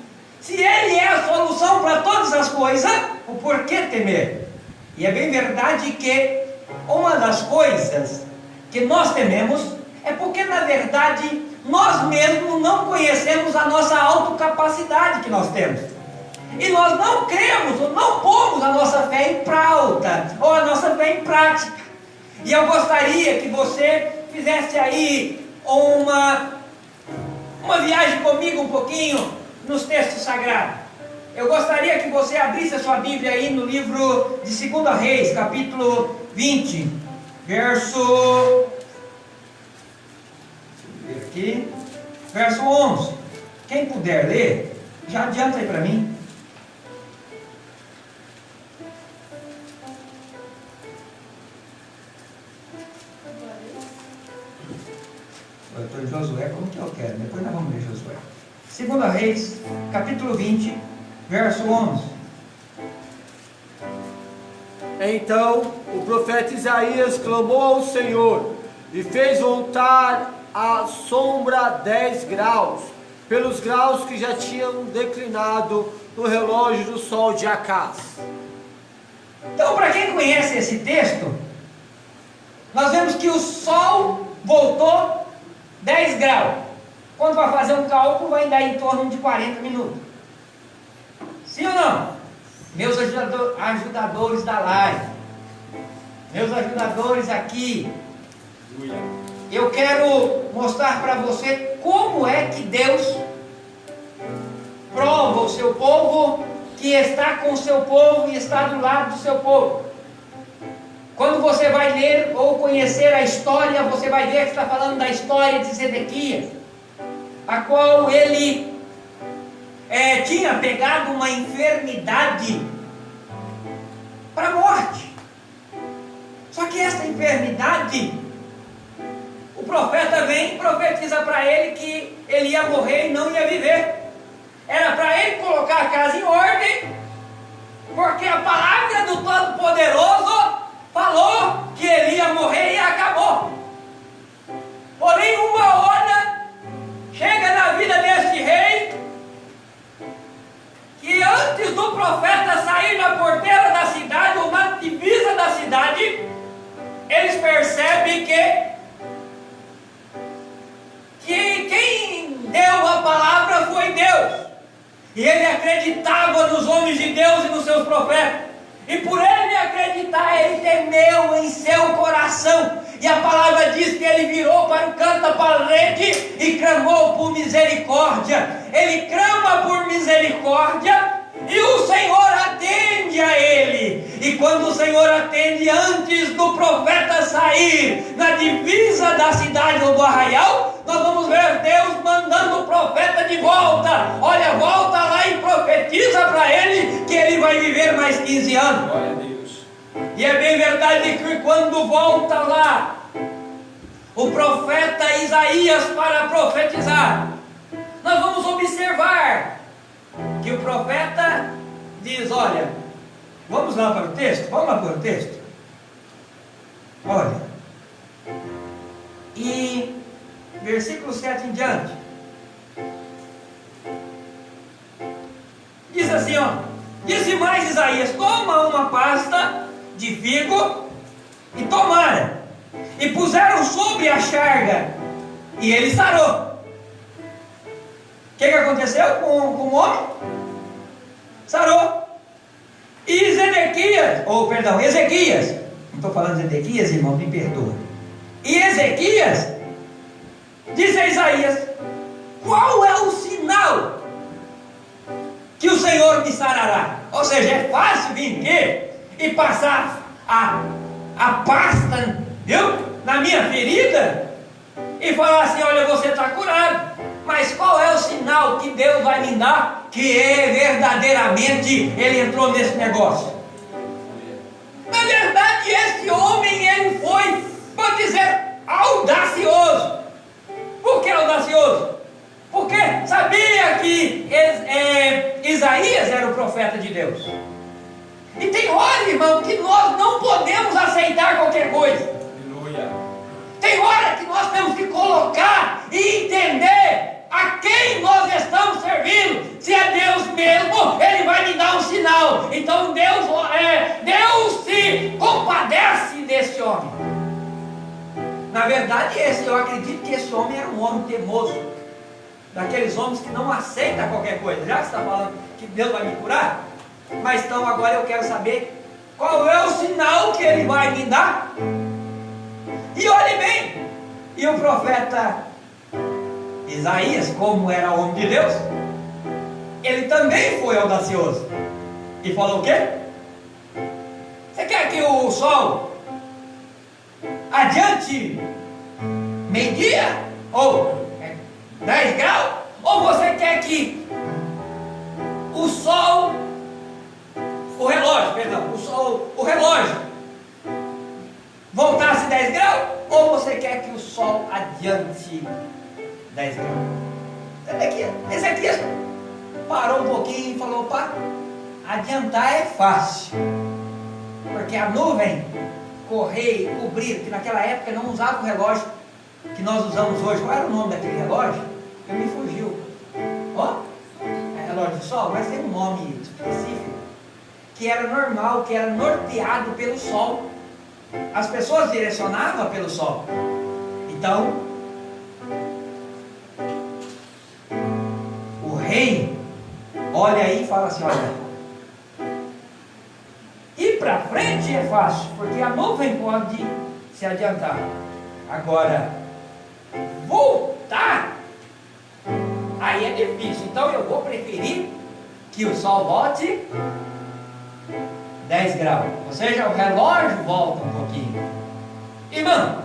se Ele é a solução para todas as coisas, o porquê temer? E é bem verdade que uma das coisas que nós tememos é porque, na verdade, nós mesmos não conhecemos a nossa autocapacidade que nós temos. E nós não cremos, ou não pomos a nossa fé em pauta, ou a nossa fé em prática. E eu gostaria que você fizesse aí uma viagem comigo um pouquinho nos textos sagrados. Eu gostaria que você abrisse a sua Bíblia aí no livro de 2 Reis, capítulo 20, verso... aqui, verso 11. Quem puder ler, já adianta aí para mim. Eu estou em Josué, como que eu quero? Depois nós vamos ler Josué. 2 Reis, capítulo 20, verso 11. Então o profeta Isaías clamou ao Senhor e fez voltar a sombra 10 graus, pelos graus que já tinham declinado no relógio do sol de Acás. Então, para quem conhece esse texto, nós vemos que o sol voltou 10 graus. Quando vai fazer um cálculo, vai dar em torno de 40 minutos. Sim ou não? Meus ajudadores da live, meus ajudadores aqui, eu quero mostrar para você como é que Deus prova o seu povo, que está com o seu povo e está do lado do seu povo. Quando você vai ler ou conhecer a história, você vai ver que está falando da história de Zedequias, a qual ele tinha pegado uma enfermidade para a morte. Só que essa enfermidade, o profeta vem e profetiza para ele que ele ia morrer e não ia viver. Era para ele colocar a casa em ordem, porque a palavra do Todo-Poderoso falou que ele ia morrer e acabou. Porém, uma hora chega na vida deste rei, que antes do profeta sair na porteira da cidade ou na divisa da cidade, eles percebem que quem deu a palavra foi Deus. E ele acreditava nos homens de Deus e nos seus profetas. E por ele acreditar, ele temeu em seu coração. E a palavra diz que ele virou para o canto da parede e clamou por misericórdia. Ele clama por misericórdia e o Senhor atende a ele. E quando o Senhor atende, antes do profeta sair na divisa da cidade ou do arraial, nós vamos ver Deus mandando o profeta de volta. Olha, volta lá e profetiza para ele que ele vai viver mais 15 anos. Glória a Deus. E é bem verdade que quando volta lá o profeta Isaías para profetizar, nós vamos observar que o profeta diz: olha, vamos lá para o texto? Vamos lá para o texto? Olha, e versículo 7 em diante, diz assim, ó: disse mais Isaías: toma uma pasta de figo e tomara, e puseram sobre a charga, e ele sarou. O que aconteceu com o homem? Sarou. E Ezequias, não estou falando de Ezequias, irmão, me perdoa. E Ezequias disse a Isaías: qual é o sinal que o Senhor me sarará? Ou seja, é fácil vir aqui e passar a pasta, viu, na minha ferida e falar assim: olha, você está curado. Mas qual é o sinal que Deus vai me dar que verdadeiramente ele entrou nesse negócio? Na verdade, esse homem, ele foi, pode dizer, audacioso. Por que audacioso? Porque sabia que Isaías era o profeta de Deus. E tem hora, irmão, que nós não podemos aceitar qualquer coisa. Aleluia. Tem hora que nós temos que colocar e entender a quem nós estamos servindo. Se é Deus mesmo, Ele vai me dar um sinal. Então Deus se compadece desse homem. Na verdade, eu acredito que esse homem era um homem temoso, daqueles homens que não aceitam qualquer coisa. Já que você está falando que Deus vai me curar, mas então agora eu quero saber qual é o sinal que Ele vai me dar. E olhe bem, e o profeta Isaías, como era homem de Deus, ele também foi audacioso e falou o quê? Você quer que o sol adiante meio-dia ou 10 graus? Ou você quer que o sol, o relógio voltasse 10 graus? Ou você quer que o sol adiante 10 graus? Ezequias parou um pouquinho e falou: opa, adiantar é fácil, porque a nuvem correr e cobrir, que naquela época não usava o relógio que nós usamos hoje. Qual era o nome daquele relógio? Me fugiu. É relógio do sol, mas tem um nome específico, que era normal, que era norteado pelo sol. As pessoas direcionavam pelo sol. Então, o rei olha aí e fala assim: olha, ir para frente é fácil, porque a nuvem pode se adiantar. Agora, voltar, aí é difícil. Então eu vou preferir que o sol volte 10 graus. Ou seja, o relógio volta um pouquinho. Irmão,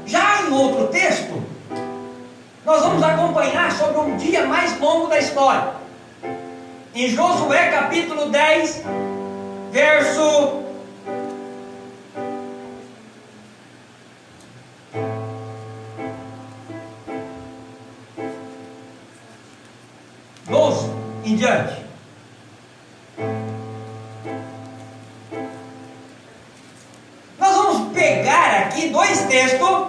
já em outro texto, nós vamos acompanhar sobre um dia mais longo da história. Em Josué capítulo 10, verso 12 em diante. Nós vamos pegar aqui dois textos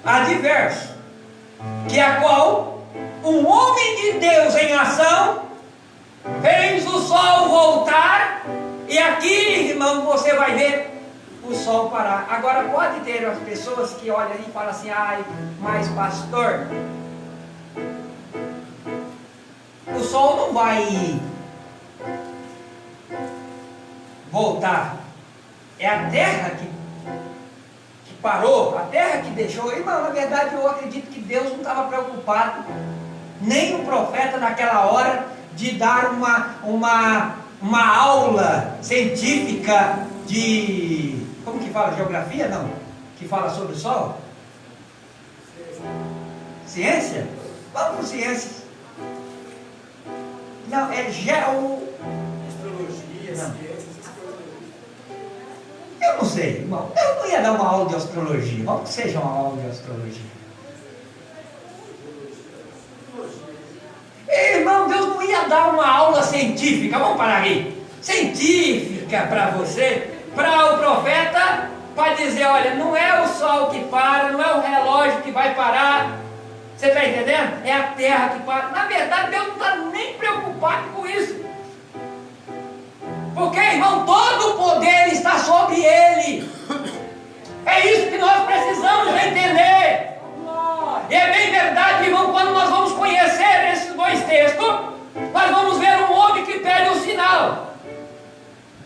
adversos, que é a qual um homem de Deus em ação fez o sol voltar, e aqui, irmão, você vai ver o sol parar. Agora pode ter as pessoas que olham ali e falam assim: ai, mas pastor, o sol não vai voltar, é a terra que parou, a terra que deixou. Irmão, na verdade eu acredito que Deus não estava preocupado, nem o profeta naquela hora, de dar uma aula científica de, como que fala, geografia? Não, que fala sobre o sol? Ciência? Vamos para ciências. Não, é astrologia, ciência, essas coisas. Eu não sei, irmão. Eu não ia dar uma aula de astrologia. Vamos que seja uma aula de astrologia. Irmão, Deus não ia dar uma aula científica. Vamos parar aí. Científica para você, para o profeta, para dizer: olha, não é o sol que para, não é o relógio que vai parar. Você está entendendo? É a terra que para. Na verdade, Deus não está nem preocupado com isso. Porque, irmão, todo o poder está sobre ele. É isso que nós precisamos entender. E é bem verdade, irmão, quando nós vamos conhecer esses dois textos, nós vamos ver um homem que pede um sinal.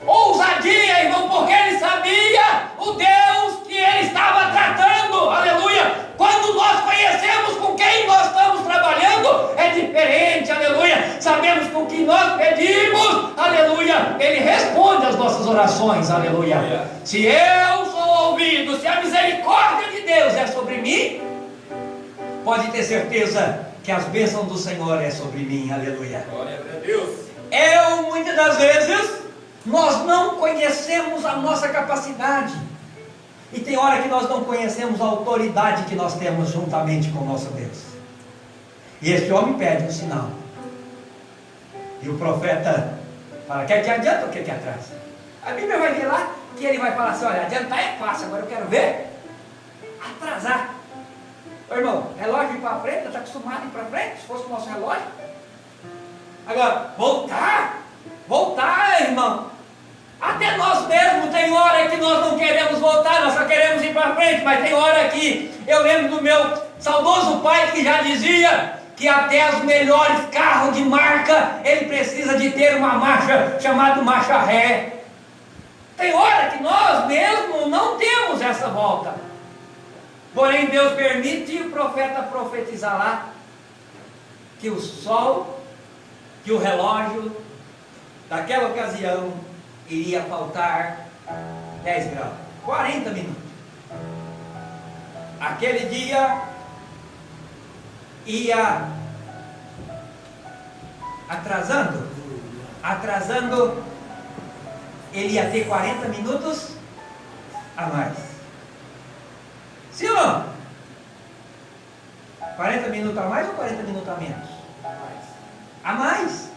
Ousadia, irmão, porque ele sabia o Deus que ele estava tratando, aleluia. Quando nós conhecemos com quem nós estamos trabalhando, é diferente, aleluia. Sabemos que o que nós pedimos, aleluia, ele responde às nossas orações, aleluia. Se eu sou ouvido, se a misericórdia de Deus é sobre mim, pode ter certeza que as bênçãos do Senhor é sobre mim, aleluia. Glória a Deus. Muitas das vezes, nós não conhecemos a nossa capacidade. E tem hora que nós não conhecemos a autoridade que nós temos juntamente com o nosso Deus. E este homem pede um sinal. E o profeta fala, quer que adianta ou quer que atrasa? A Bíblia vai ver lá que ele vai falar assim, olha, adiantar é fácil, agora eu quero ver atrasar. Ô, irmão, relógio ir para frente, está acostumado a ir para frente, se fosse o nosso relógio. Agora, voltar, irmão. Até nós mesmos, tem hora que nós não queremos voltar, nós só queremos ir para frente, mas tem hora que eu lembro do meu saudoso pai que já dizia que até os melhores carros de marca, ele precisa de ter uma marcha chamada marcha ré. Tem hora que nós mesmos não temos essa volta. Porém, Deus permite o profeta profetizar lá que o sol, que o relógio daquela ocasião iria faltar 10 graus, 40 minutos. Aquele dia ia atrasando, ele ia ter 40 minutos a mais. Sim ou não? 40 minutos a mais ou 40 minutos a menos? A mais.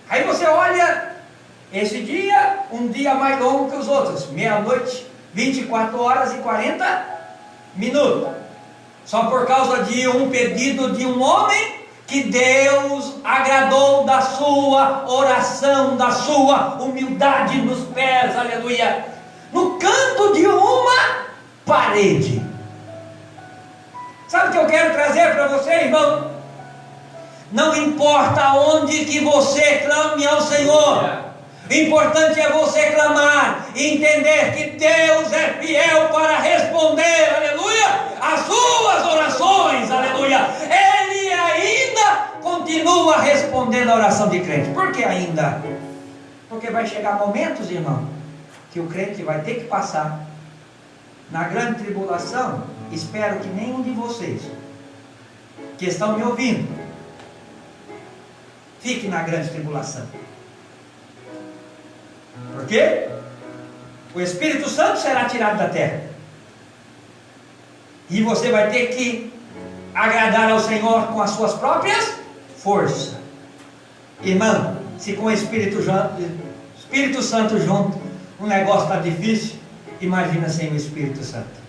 Aí você olha, esse dia, um dia mais longo que os outros, meia-noite, 24 horas e 40 minutos. Só por causa de um pedido de um homem que Deus agradou da sua oração, da sua humildade nos pés, aleluia, no canto de uma parede. Sabe o que eu quero trazer para você, irmão? Não importa onde que você clame ao Senhor, o importante é você clamar e entender que Deus é fiel para responder, aleluia, as suas orações, aleluia. Ele ainda continua respondendo a oração de crente. Por que ainda? Porque vai chegar momentos, irmão, que o crente vai ter que passar na grande tribulação. Espero que nenhum de vocês que estão me ouvindo fique na grande tribulação. Por quê? O Espírito Santo será tirado da terra. E você vai ter que agradar ao Senhor com as suas próprias forças. Irmão, se com o Espírito Santo junto, o negócio está difícil, imagina sem o Espírito Santo.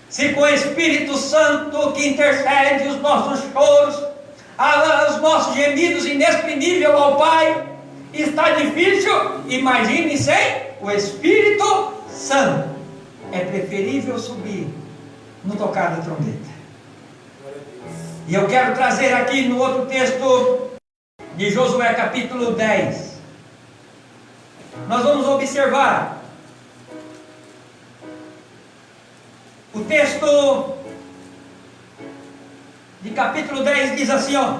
Se com o Espírito Santo que intercede os nossos choros, os nossos gemidos inexprimíveis ao Pai, está difícil, imagine sem o Espírito Santo. É preferível subir no tocar da trombeta. E eu quero trazer aqui no outro texto de Josué capítulo 10. Nós vamos observar o texto de capítulo 10 diz assim, ó: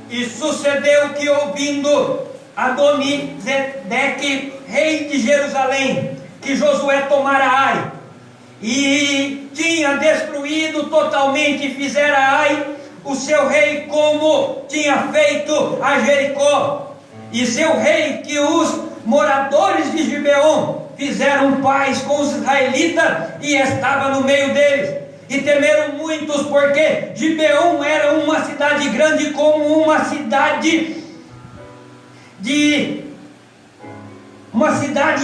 e sucedeu que ouvindo Adonizedeque, rei de Jerusalém, que Josué tomara Ai, e tinha destruído totalmente, e fizera Ai o seu rei como tinha feito a Jericó, e seu rei que os moradores de Gibeon fizeram paz com os israelitas, e estava no meio deles. E temeram muitos, porque Gibeon era uma cidade grande, como uma cidade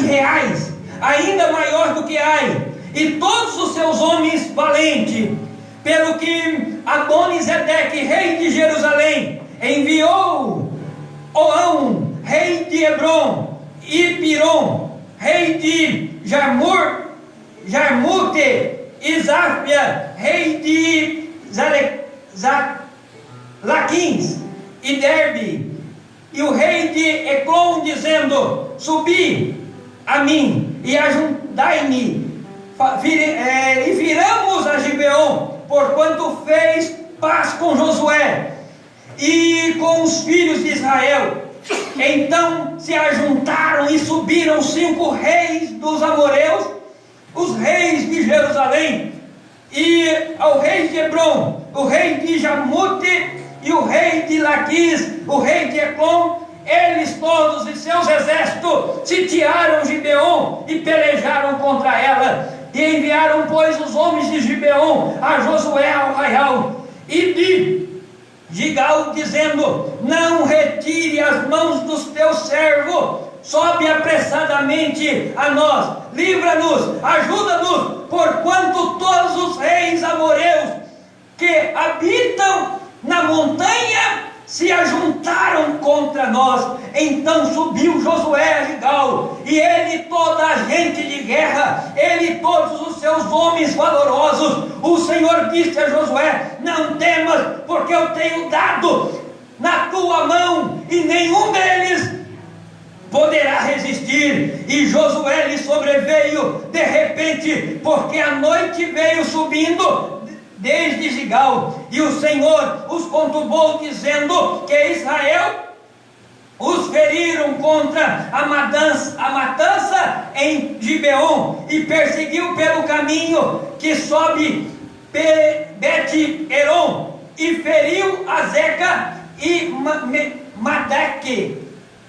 reais, ainda maior do que Ai, e todos os seus homens valentes. Pelo que Adonizedeque, rei de Jerusalém, enviou Oão, rei de Hebron, e Pirom, rei de Jarmute, e Záfia, rei de Laquins e Derbe, e o rei de Eclon, dizendo: subi a mim e ajudai-me, e viramos a Gibeon, porquanto fez paz com Josué e com os filhos de Israel. Então se ajuntaram e subiram 5 reis dos amorreus, os reis de Jerusalém, e ao rei de Hebron, o rei de Jarmute e o rei de Laquis, o rei de Eclon. Eles todos e seus exércitos sitiaram Gibeon e pelejaram contra ela. E enviaram, pois, os homens de Gibeon a Josué ao arraial e de Gigal, dizendo: não retire as mãos dos teus servos, sobe apressadamente a nós, livra-nos, ajuda-nos, porquanto todos os reis amorreus que habitam na montanha se ajuntaram contra nós. Então subiu Josué a Gigal, e ele toda a gente de guerra, ele e todos os seus homens valorosos. O Senhor disse a Josué: não temas, porque eu tenho dado na tua mão, e nenhum deles poderá resistir. E Josué lhe sobreveio de repente, porque a noite veio subindo desde Gigal, e o Senhor os conturbou, dizendo que Israel os feriram contra a matança em Gibeon, e perseguiu pelo caminho que sobe Bet-Eron, e feriu Azeca e Madeque.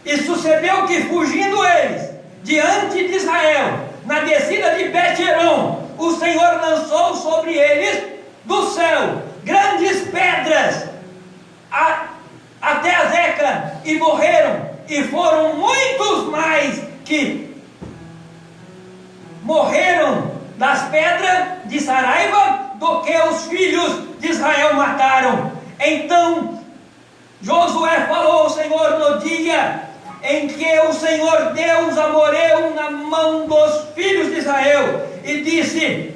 E sucedeu que, fugindo eles diante de Israel, na descida de Bet-Eron, o Senhor lançou sobre eles do céu grandes pedras até Azeca, e morreram, e foram muitos mais que morreram das pedras de Saraiva do que os filhos de Israel mataram. Então Josué falou ao Senhor no dia em que o Senhor deu os amorreus na mão dos filhos de Israel, e disse: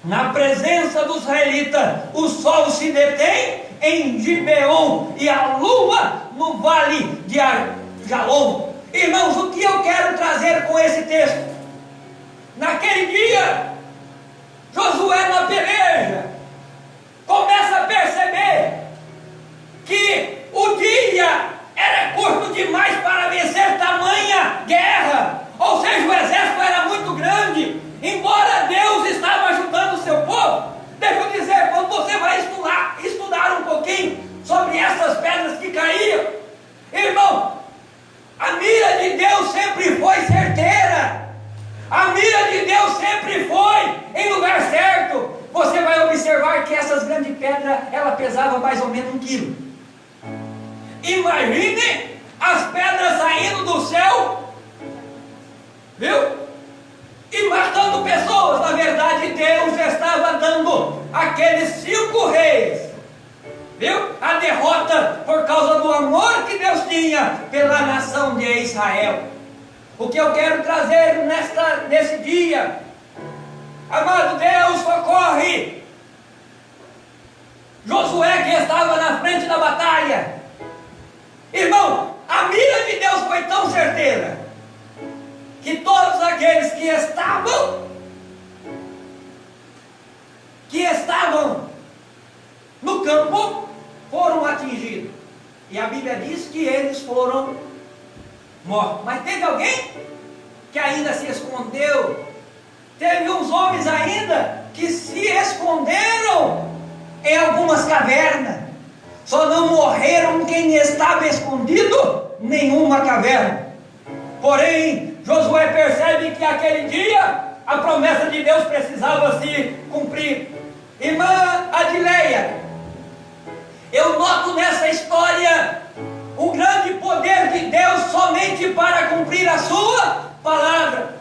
na presença dos israelitas, o sol se detém em Gibeon, e a lua no vale de Jalom. Irmãos, o que eu quero trazer com esse texto? Naquele dia, Josué, na peleja, começa a perceber que o dia era curto demais para vencer tamanha guerra. Ou seja, o exército era muito grande. Embora Deus estava ajudando o seu povo, deixa eu dizer, quando você vai estudar um pouquinho sobre essas pedras que caíam, irmão, a mira de Deus sempre foi certeira. A mira de Deus sempre foi em lugar certo. Você vai observar que essas grandes pedras, ela pesava mais ou menos 1 quilo. Imagine as pedras saindo do céu, viu? E matando pessoas. Na verdade, Deus estava dando aqueles 5 reis, viu, a derrota por causa do amor que Deus tinha pela nação de Israel. O que eu quero trazer nesse dia, amado, Deus socorre Josué, que estava na frente da batalha. Irmão, a mira de Deus foi tão certeira que todos aqueles que estavam no campo foram atingidos. E a Bíblia diz que eles foram mortos. Mas teve alguém que ainda se escondeu. Teve uns homens ainda que se esconderam em algumas cavernas. Só não morreram quem estava escondido em nenhuma caverna. Porém, Josué percebe que aquele dia a promessa de Deus precisava se cumprir. Irmã Adileia, eu noto nessa história o grande poder de Deus somente para cumprir a sua palavra.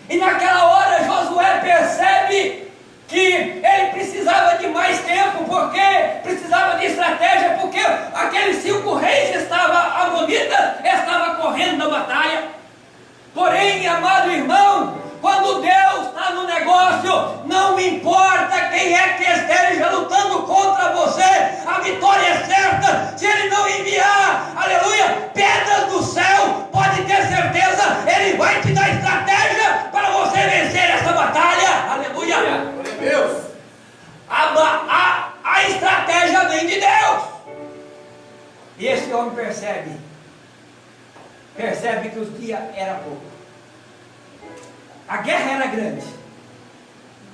E naquela hora Josué percebe que ele precisava de mais tempo, porque precisava de estratégia, porque aqueles 5 reis amonitas estavam correndo na batalha. Porém, amado irmão, importa quem é que esteja lutando contra você, a vitória é certa. Se Ele não enviar, aleluia, pedras do céu, pode ter certeza, Ele vai te dar estratégia para você vencer essa batalha, aleluia. Glória a Deus. A estratégia vem de Deus. E esse homem percebe que os dias eram pouco. A guerra era grande.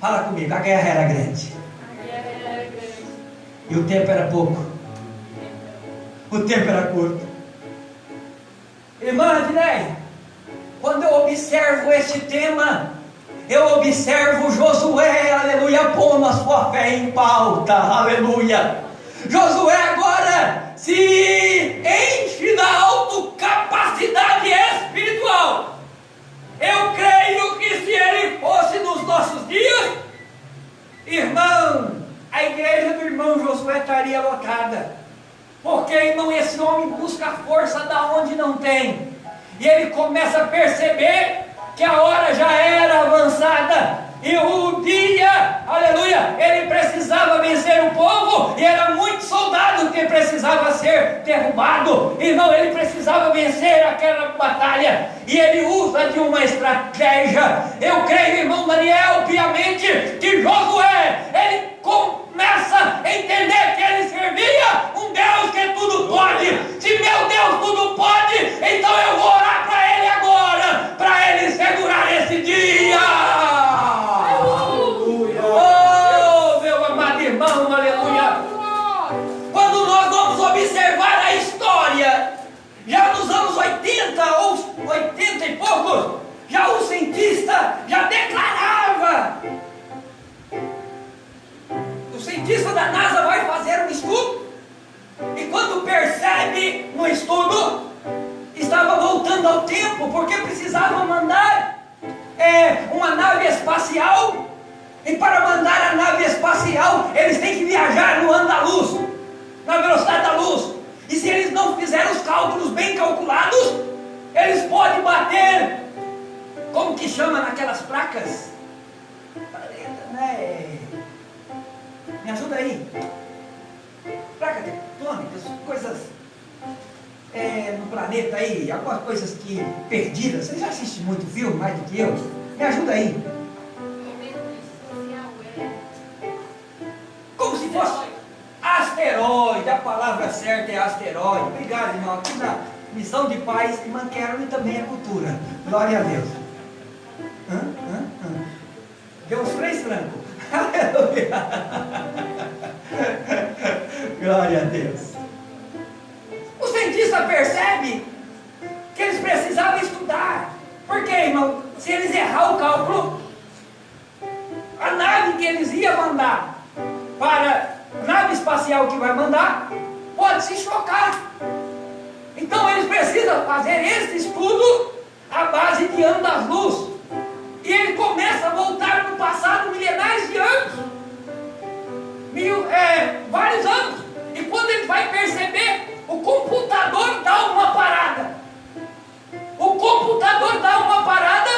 Fala comigo, a guerra era grande. E o tempo era pouco. O tempo era curto. Irmã Adneia, quando eu observo este tema, eu observo Josué, aleluia, pondo a sua fé em pauta, aleluia. Josué agora se enche da autocapacidade espiritual. Eu creio que se ele fosse nos nossos dias, irmão, a igreja do irmão Josué estaria lotada. Porque, irmão, esse homem busca força da onde não tem. E ele começa a perceber que a hora já era avançada. E o dia, aleluia, ele precisava vencer o povo. E era muito soldado que precisava ser derrubado. Irmão, ele precisava vencer aquela batalha. E ele usa de uma estratégia. Eu creio, irmão Daniel, piamente, que Josué, ele começa a entender que ele servia um Deus que tudo pode. Se meu Deus tudo pode, então eu vou orar para ele agora, para ele segurar esse dia. Oh, meu amado irmão, aleluia. Quando nós vamos observar a história, já nos anos 80 ou 80 e poucos, já o cientista já declarava. O cientista da NASA vai fazer um estudo, e quando percebe no estudo, estava voltando ao tempo, porque precisava mandar uma nave espacial. E para mandar a nave espacial, eles têm que viajar no ano da luz, na velocidade da luz. E se eles não fizerem os cálculos bem calculados, eles podem bater, como que chama naquelas placas? Me ajuda aí. Placa tectônicas, coisas no planeta aí, algumas coisas que perdidas. Vocês já assistem muito filme, mais do que eu? Me ajuda aí. Como se fosse asteroide, a palavra certa é asteroide. Obrigado, irmão. Aqui na Missão de Paz, irmã Carol, também é cultura. Glória a Deus. Deu uns 3 trancos. Aleluia. Glória a Deus. O cientista percebe que eles precisavam estudar. Porque, irmão, se eles errar o cálculo, a nave que eles iam mandar para a nave espacial que vai mandar, pode se chocar. Então eles precisam fazer esse estudo à base de anos das luzes. E ele começa a voltar no passado milenares de anos, vários anos. E quando ele vai perceber, o computador dá uma parada. O computador dá uma parada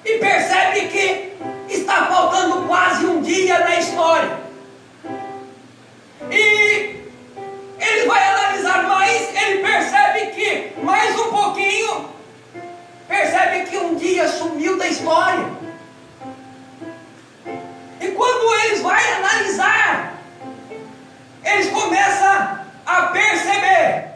e percebe que está faltando quase um dia na história. E ele vai analisar mais, ele percebe que mais um pouquinho, percebe que um dia sumiu da história. E quando eles vão analisar, eles começam a perceber,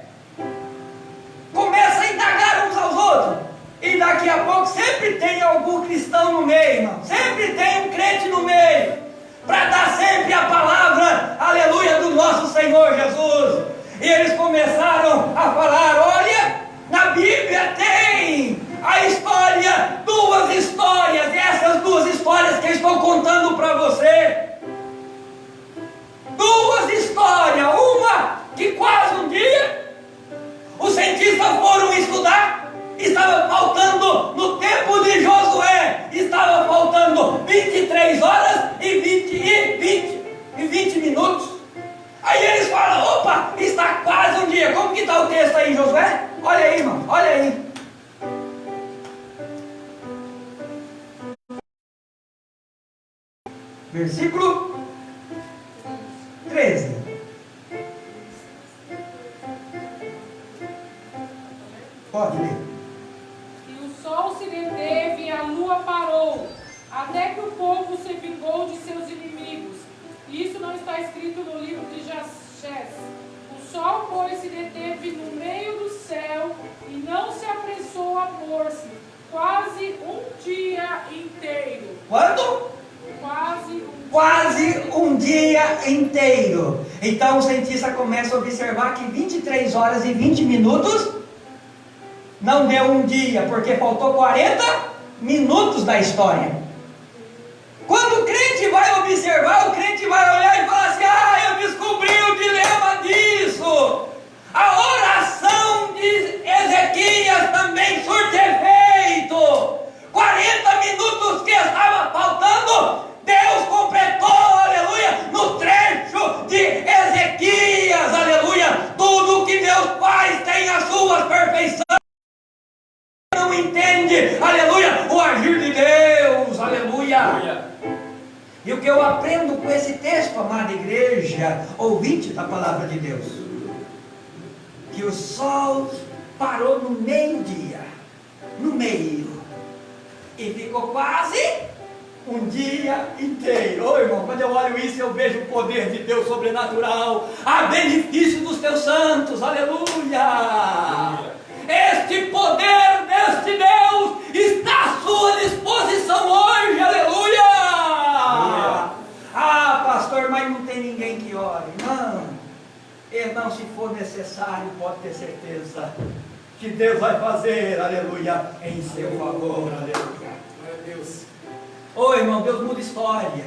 começam a indagar uns aos outros. E daqui a pouco sempre tem algum cristão no meio, irmão. Sempre tem um crente no meio, para dar sempre a palavra, aleluia, do nosso Senhor Jesus. E eles começaram a falar: olha, na Bíblia tem a história, 2 histórias, e essas 2 histórias que eu estou contando para você. 2 histórias, uma que quase um dia os cientistas foram estudar, estava faltando, no tempo de Josué, estava faltando 23 horas e 20 minutos. Aí eles falam: opa, está quase um dia. Como que está o texto aí, Josué? Olha aí, irmão, olha aí. versículo 13. Pode ler. E o sol se deteve e a lua parou, até que o povo se vingou de seus inimigos. Isso não está escrito no livro de Jasés. O sol, pois, se deteve no meio do céu e não se apressou a pôr-se, quase um dia inteiro. Quanto? Quase Um dia inteiro. Então o cientista começa a observar que 23 horas e 20 minutos não deu um dia, porque faltou 40 minutos da história. Quando o crente vai observar, o crente vai olhar e falar assim: eu descobri o dilema disso. A oração de Ezequias também surte efeito. 40 minutos que estava faltando, Deus completou, aleluia, no trecho de Ezequias, aleluia. Tudo que Deus faz tem as suas perfeições. Não entende, aleluia, o agir de Deus, aleluia. E o que eu aprendo com esse texto, amada igreja, ouvinte da palavra de Deus, que o sol parou no meio-dia, no meio, e ficou quase um dia inteiro. Ô irmão, quando eu olho isso, eu vejo o poder de Deus sobrenatural, a benefício dos teus santos, aleluia. Este poder deste Deus está à sua disposição hoje, aleluia. Pastor, mas não tem ninguém que ore. Não, irmão, se for necessário, pode ter certeza que Deus vai fazer, aleluia, em seu favor, aleluia. Glória a Deus. Ô irmão, Deus muda história.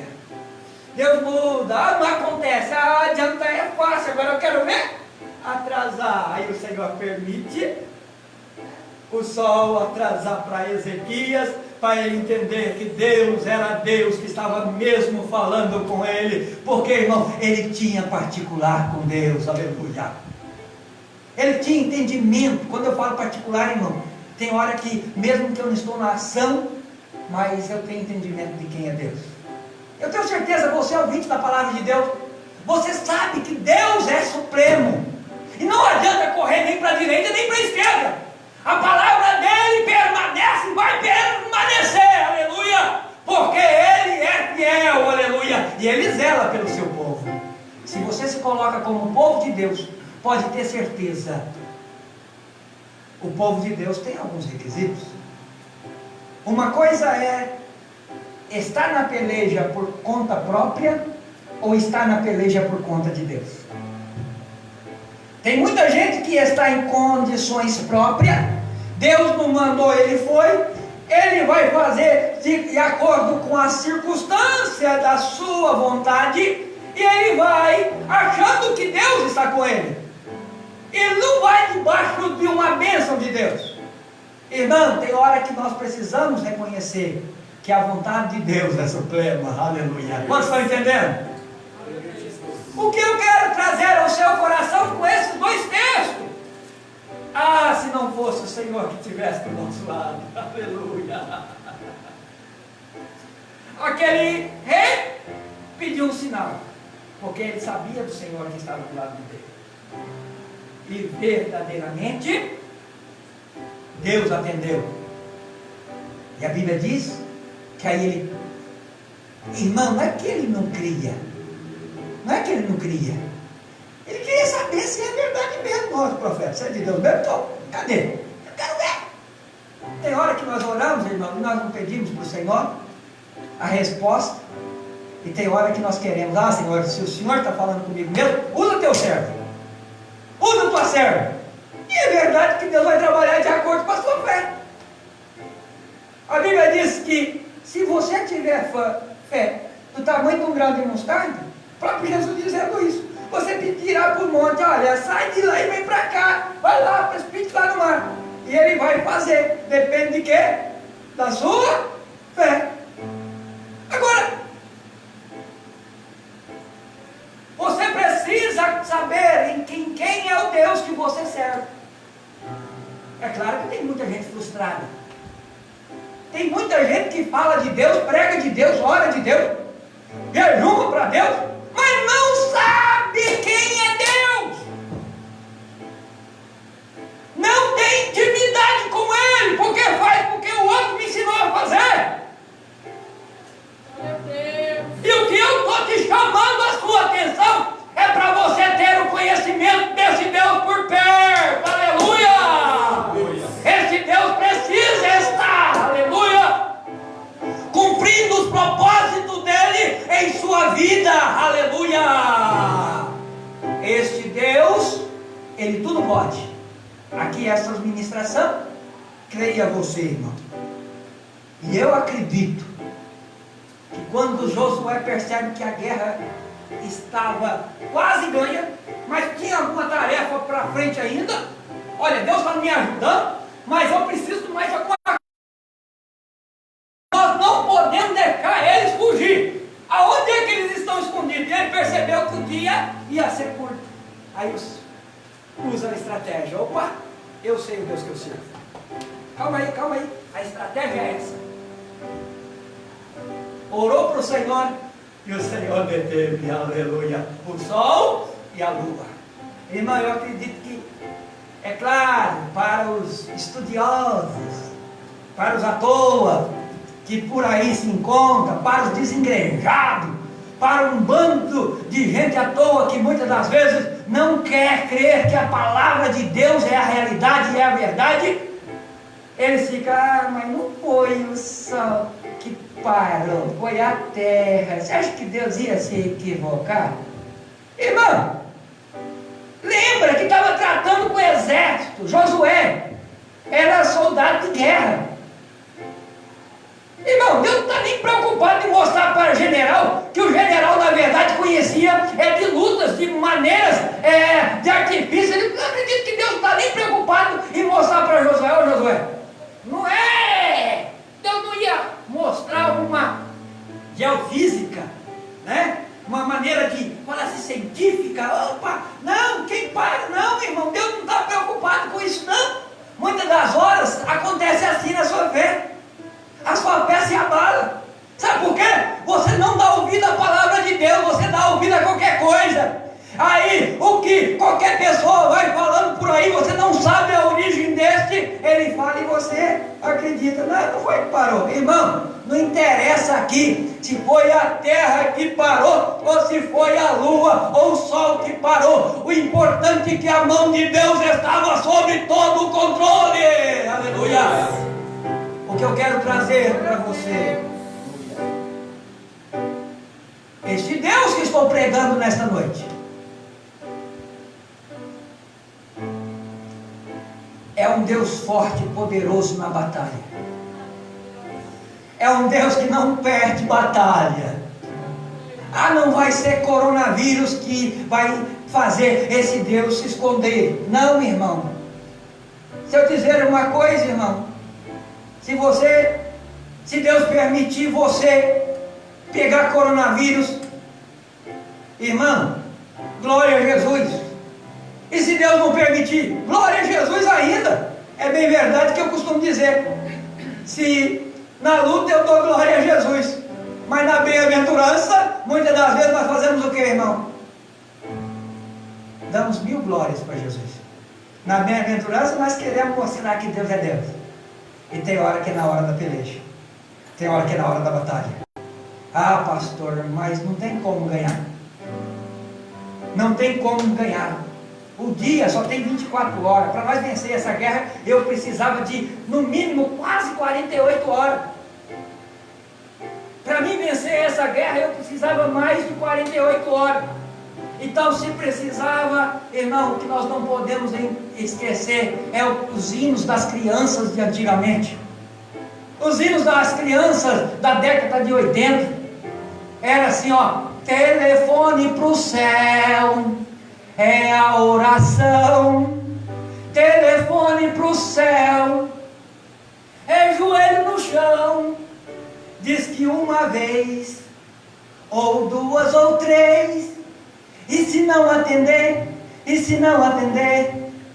Deus muda. Não acontece. Adianta, é fácil. Agora eu quero ver atrasar. Aí o Senhor permite o sol atrasar para Ezequias, para ele entender que Deus era Deus que estava mesmo falando com ele, porque, irmão, ele tinha particular com Deus, aleluia. Ele tinha entendimento. Quando eu falo particular, irmão, tem hora que, mesmo que eu não estou na ação, mas eu tenho entendimento de quem é Deus. Eu tenho certeza, você é ouvinte da palavra de Deus, você sabe que Deus é supremo, e não adianta correr nem para a direita nem para a esquerda. A palavra dele permanece e vai permanecer, aleluia, porque ele é fiel, aleluia, e ele zela pelo seu povo. Se você se coloca como povo de Deus, pode ter certeza, o povo de Deus tem alguns requisitos. Uma coisa é estar na peleja por conta própria ou estar na peleja por conta de Deus. Tem muita gente que está em condições próprias, Deus não mandou, ele foi, ele vai fazer de acordo com a circunstância da sua vontade, e ele vai achando que Deus está com ele. Ele não vai debaixo de uma bênção de Deus. Irmão, tem hora que nós precisamos reconhecer que a vontade de Deus é suprema, aleluia. Quantos estão entendendo? O que eu quero trazer ao seu coração com esses dois textos? Se não fosse o Senhor que estivesse do nosso lado, aleluia. Aquele rei pediu um sinal, porque ele sabia do Senhor que estava do lado dele. E verdadeiramente, Deus atendeu. E a Bíblia diz que aí ele, irmão, não é que ele não cria. Não é que ele não queria. Ele queria saber se é verdade mesmo, nosso profeta. Se é de Deus mesmo, então, cadê? Eu quero ver. Tem hora que nós oramos, irmão, e nós não pedimos para o Senhor a resposta. E tem hora que nós queremos, Senhor, se o Senhor está falando comigo mesmo, usa o teu servo. Usa a tua serva. E é verdade que Deus vai trabalhar de acordo com a sua fé. A Bíblia diz que se você tiver fé do tamanho de um grão de mostarda, o próprio Jesus dizendo isso, você pedirá para o monte, olha, sai de lá e vem para cá, vai lá, precipite lá no mar, e ele vai fazer, depende de quê? Da sua fé. Agora, você precisa saber em quem é o Deus que você serve. É claro que tem muita gente frustrada, tem muita gente que fala de Deus, prega de Deus, ora de Deus, jejum para Deus, mas não sabe quem é Deus. Não tem intimidade com Ele, porque faz porque o outro me ensinou a fazer. E o que eu estou te chamando a sua atenção é para você ter o conhecimento desse Deus por perto. Aleluia! Esse Deus precisa estar, aleluia, cumprindo os propósitos dele em sua vida. Aleluia! Este Deus, ele tudo pode. Aqui essa administração, creia você, irmão. E eu acredito que quando Josué percebe que a guerra estava quase ganha, mas tinha alguma tarefa para frente ainda, olha, Deus está me ajudando, mas eu preciso de mais alguma coisa. Nós não podemos deixar eles fugir. Aonde é que eles estão escondidos? E ele percebeu que o dia ia ser curto. Aí usa a estratégia. Opa, eu sei o Deus que eu sirvo. Calma aí. A estratégia é essa. Orou para o Senhor e o Senhor deteve, aleluia, o sol e a lua. Irmão, eu acredito que, é claro, para os estudiosos, para os à toa, que por aí se encontra, para os desengrejados, para um bando de gente à toa que muitas das vezes não quer crer que a palavra de Deus é a realidade e é a verdade, eles ficam, mas não foi o sol que parou, foi a terra. Você acha que Deus ia se equivocar? Irmão, lembra que estava tratando com o exército. Josué era soldado de guerra. Irmão, Deus não está nem preocupado em mostrar para o general que o general na verdade conhecia de lutas, de maneiras, de artifício. Ele não acredita que Deus não está nem preocupado em mostrar para Josué. Ô Josué, não é! Deus não ia mostrar uma geofísica, né? Uma maneira de falar assim, científica. Opa, não, quem para? Não, irmão, Deus não está preocupado com isso, não. Muitas das horas acontece assim na sua fé. A sua fé se abala. Sabe por quê? Você não dá ouvido à palavra de Deus, você dá ouvido a qualquer coisa. Aí, o que qualquer pessoa vai falando por aí, você não sabe a origem deste, ele fala e você acredita. Não foi que parou. Irmão, não interessa aqui se foi a terra que parou, ou se foi a lua, ou o sol que parou. O importante é que a mão de Deus estava sobre todo o controle. Aleluia! O que eu quero trazer para você, este Deus que estou pregando nesta noite, é um Deus forte e poderoso na batalha. É um Deus que não perde batalha. Não vai ser coronavírus que vai fazer esse Deus se esconder. Não, irmão. Se eu dizer uma coisa, irmão, se Deus permitir você pegar coronavírus, irmão, glória a Jesus. E se Deus não permitir, glória a Jesus ainda. É bem verdade que eu costumo dizer, se na luta eu dou glória a Jesus, mas na bem-aventurança, muitas das vezes nós fazemos o que, irmão? Damos 1000 glórias para Jesus. Na bem-aventurança nós queremos mostrar que Deus é Deus. E tem hora que é na hora da peleja, tem hora que é na hora da batalha. Pastor, mas não tem como ganhar. Não tem como ganhar. O dia só tem 24 horas. Para nós vencer essa guerra, eu precisava de, no mínimo, quase 48 horas. Para mim vencer essa guerra, eu precisava mais de 48 horas. Então, se precisava, irmão, o que nós não podemos esquecer é os hinos das crianças de antigamente. Os hinos das crianças da década de 80 era assim, telefone para o céu, é a oração. Telefone para o céu, é joelho no chão. Diz que uma vez, ou duas ou três, e se não atender,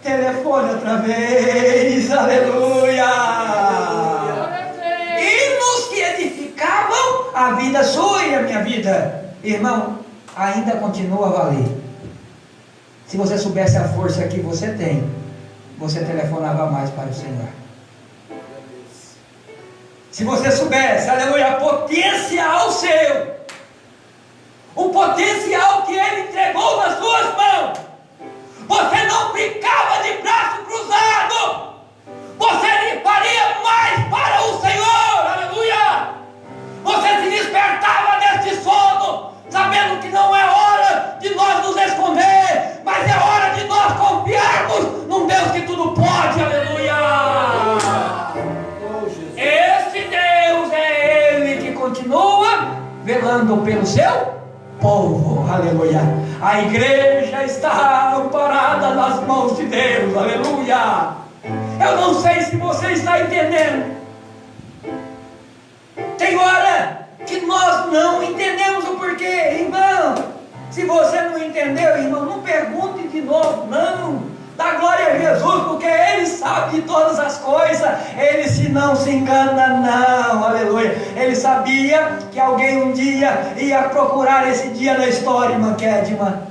telefone outra vez. Aleluia! Hinos que edificavam a a vida sua e a minha vida, irmão, ainda continua a valer. Se você soubesse a força que você tem, você telefonava mais para o Senhor. Se você soubesse, aleluia, potencial seu, o potencial que Ele entregou nas suas mãos, você não ficava de braço cruzado, você faria mais para o Senhor, aleluia. Você se despertava deste sono, sabendo que não é hora de nós nos esconder, mas é hora de nós confiarmos num Deus que tudo pode, aleluia. Este Deus é Ele que continua velando pelo seu povo, aleluia. A igreja está amparada nas mãos de Deus, aleluia. Eu não sei se você está entendendo. Tem hora que nós não entendemos o porquê, irmão. Se você não entendeu, irmão, não pergunte de novo, não. Dá glória a Jesus, porque Ele sabe de todas as coisas. Ele não se engana, não, aleluia. Ele sabia que alguém um dia ia procurar esse dia na história, irmã Kedma.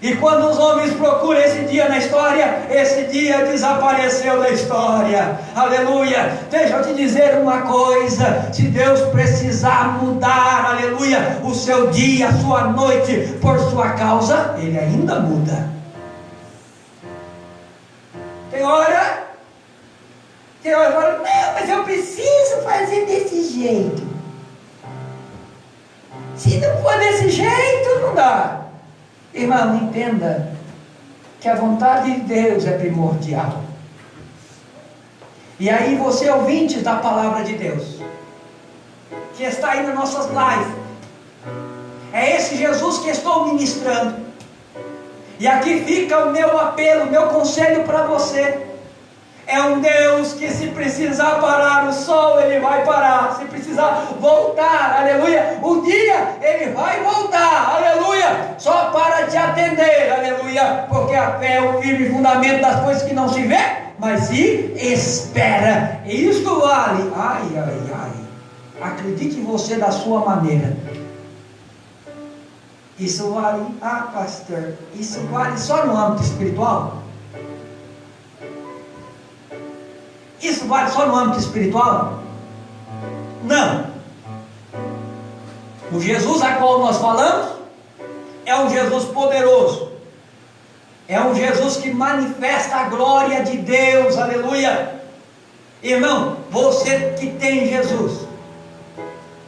E quando os homens procuram esse dia na história, esse dia desapareceu da história, aleluia. Deixa eu te dizer uma coisa: se Deus precisar mudar, aleluia, o seu dia, a sua noite, por sua causa, Ele ainda muda. Tem hora, não, mas eu preciso fazer desse jeito. Se não for desse jeito, não dá. Irmão, entenda que a vontade de Deus é primordial. E aí você, ouvinte da palavra de Deus, que está aí nas nossas lives, é esse Jesus que estou ministrando. E aqui fica o meu apelo, o meu conselho para você. É um Deus que, se precisar parar o sol, Ele vai parar. Se precisar voltar, aleluia, o dia, Ele vai voltar, aleluia, só para te atender, aleluia, porque a fé é o firme fundamento das coisas que não se vê, mas se espera. E isto vale, acredite você da sua maneira. Isso vale, pastor, isso vale só no âmbito espiritual? Isso vale só no âmbito espiritual? Não. O Jesus a qual nós falamos é um Jesus poderoso. É um Jesus que manifesta a glória de Deus, aleluia. Irmão, você que tem Jesus,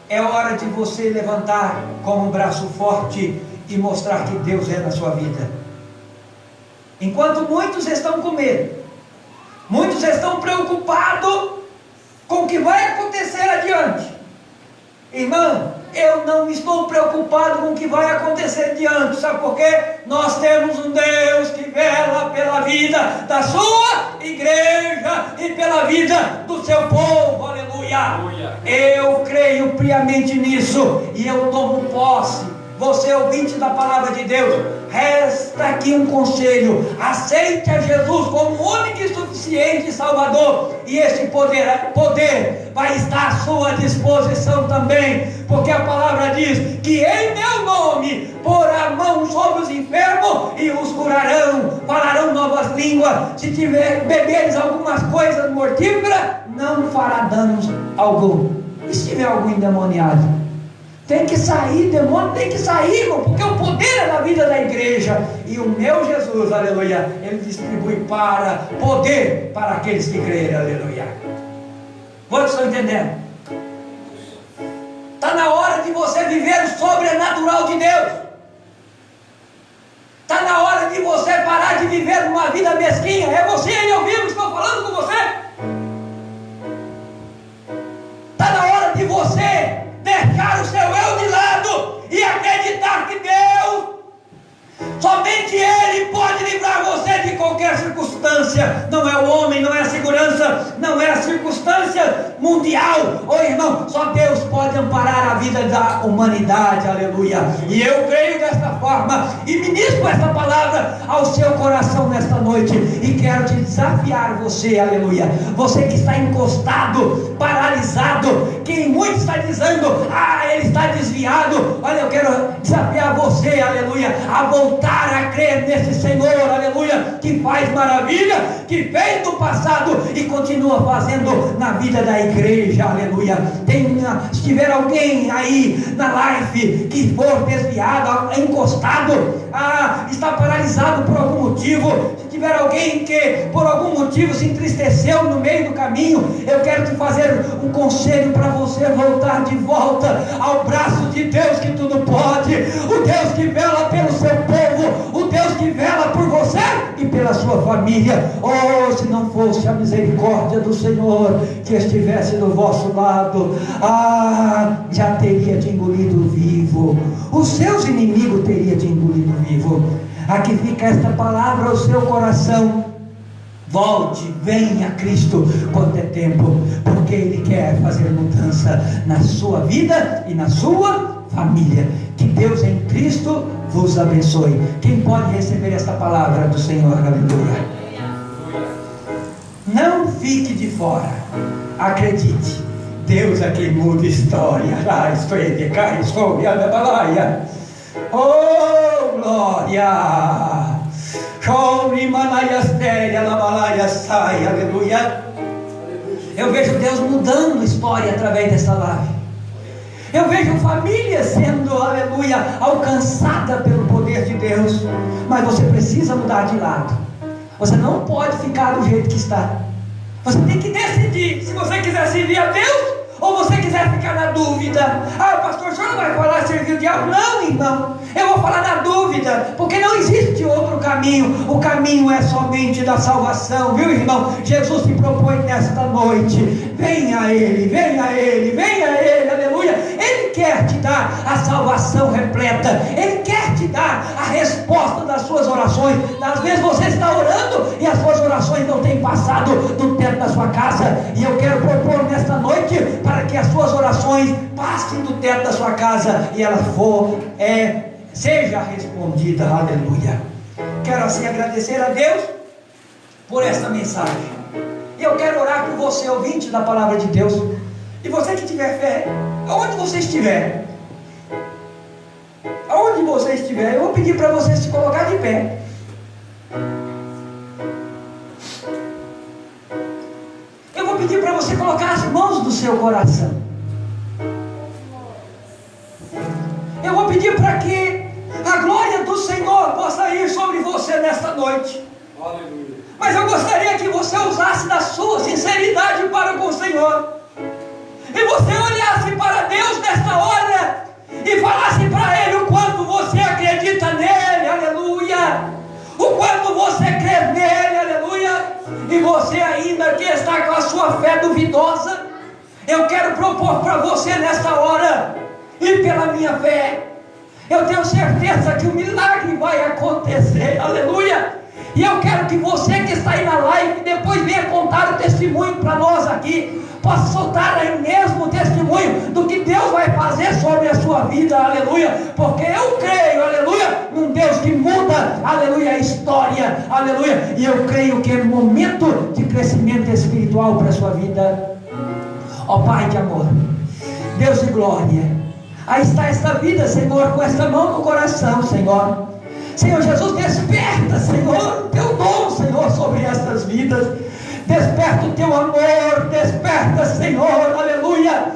é hora de você levantar com um braço forte e mostrar que Deus é na sua vida. Enquanto muitos estão com medo, muitos estão preocupados com o que vai acontecer adiante. Irmão, eu não estou preocupado com o que vai acontecer adiante. Sabe por quê? Nós temos um Deus que vela pela vida da sua igreja e pela vida do seu povo, aleluia. Eu creio piamente nisso e eu tomo posse. Você, ouvinte da palavra de Deus, resta aqui um conselho: aceite a Jesus como único e suficiente Salvador, e esse poder vai estar à sua disposição também, porque a palavra diz que em meu nome porá a mão sobre os enfermos e os curarão, falarão novas línguas, se beberes algumas coisas mortíferas, não fará danos algum. E se tiver algum endemoniado, tem que sair, demônio tem que sair, irmão, porque o poder é na vida da igreja. E o meu Jesus, aleluia, Ele distribui poder para aqueles que crerem, aleluia. Quantos estão entendendo? Está na hora de você viver o sobrenatural de Deus. Está na hora de você parar de viver uma vida mesquinha. É você aí ouvindo que estou falando com você. Está na hora de você deixar o seu eu de lado e acreditar que Deus, somente Ele pode livrar você de qualquer circunstância. circunstância, não é o homem, não é a segurança, não é a circunstância mundial. Oh irmão, só Deus pode amparar a vida da humanidade, aleluia. E eu creio desta forma e ministro esta palavra ao seu coração nesta noite, e quero te desafiar, você, aleluia, você que está encostado, paralisado, que muito está dizendo, ele está desviado. Olha, eu quero desafiar você, aleluia, a voltar a crer nesse Senhor, aleluia, que faz maravilha, que fez no passado e continua fazendo na vida da igreja, aleluia. Se tiver alguém aí na live que for desviado, encostado, está paralisado por algum motivo, se tiver alguém que por algum motivo se entristeceu no meio do caminho, eu quero te fazer um conselho para você voltar de volta ao braço de Deus que tudo pode, o Deus que vela pelo seu povo, o Deus que vela por você e pela sua família. Oh, se não fosse a misericórdia do Senhor que estivesse do vosso lado, já teria te engolido vivo, os seus inimigos teria te engolido vivo. Aqui fica esta palavra ao seu coração: volte, venha a Cristo quando é tempo, porque Ele quer fazer mudança na sua vida e na sua família. Que Deus em Cristo vos abençoe. Quem pode receber esta palavra do Senhor? Aleluia. Não fique de fora, acredite, Deus é quem muda história. Oh, glória! Aleluia. Eu vejo Deus mudando história através dessa live. Eu vejo famílias sendo, aleluia, alcançada pelo poder de Deus. Mas você precisa mudar de lado. Você não pode ficar do jeito que está. Você tem que decidir se você quiser servir a Deus ou você quiser ficar na dúvida. Pastor, o senhor não vai falar servir o diabo? Não, irmão, eu vou falar na dúvida, porque não existe outro caminho. O caminho é somente da salvação, viu, irmão? Jesus se propõe nesta noite: venha a Ele, venha a Ele, venha a Ele, aleluia. Ele quer te dar a salvação repleta, Ele quer te dar a resposta das suas orações. Às vezes você está orando e as suas orações não têm passado do teto da sua casa, e eu quero propor nesta noite para que as suas orações passem do teto da sua casa e ela seja respondida, aleluia. Quero assim agradecer a Deus por esta mensagem, e eu quero orar por você, ouvinte da palavra de Deus, e você que tiver fé, aonde você estiver, eu vou pedir para você se colocar de pé. Eu vou pedir para você colocar as mãos no seu coração. Eu vou pedir para que a glória do Senhor possa ir sobre você nesta noite. Aleluia. Mas eu gostaria que você usasse da sua sinceridade para com o Senhor, e você olhasse para Deus nesta hora e falasse para Ele o quanto você acredita nele, aleluia, o quanto você crê nele, aleluia. E você ainda que está com a sua fé duvidosa, eu quero propor para você nesta hora, e pela minha fé, eu tenho certeza que o milagre vai acontecer, aleluia. E eu quero que você que está aí na live, depois venha contar o testemunho para nós aqui, possa soltar aí mesmo o testemunho do que Deus vai fazer sobre a sua vida, aleluia. Porque eu creio, aleluia, num Deus que muda, aleluia, a história, aleluia. E eu creio que é um momento de crescimento espiritual para a sua vida. Ó Pai de amor, Deus de glória, aí está esta vida, Senhor, com esta mão no coração, Senhor. Senhor Jesus, desperta, Senhor, o teu dom, Senhor, sobre estas vidas. Desperta o teu amor, desperta, Senhor, aleluia.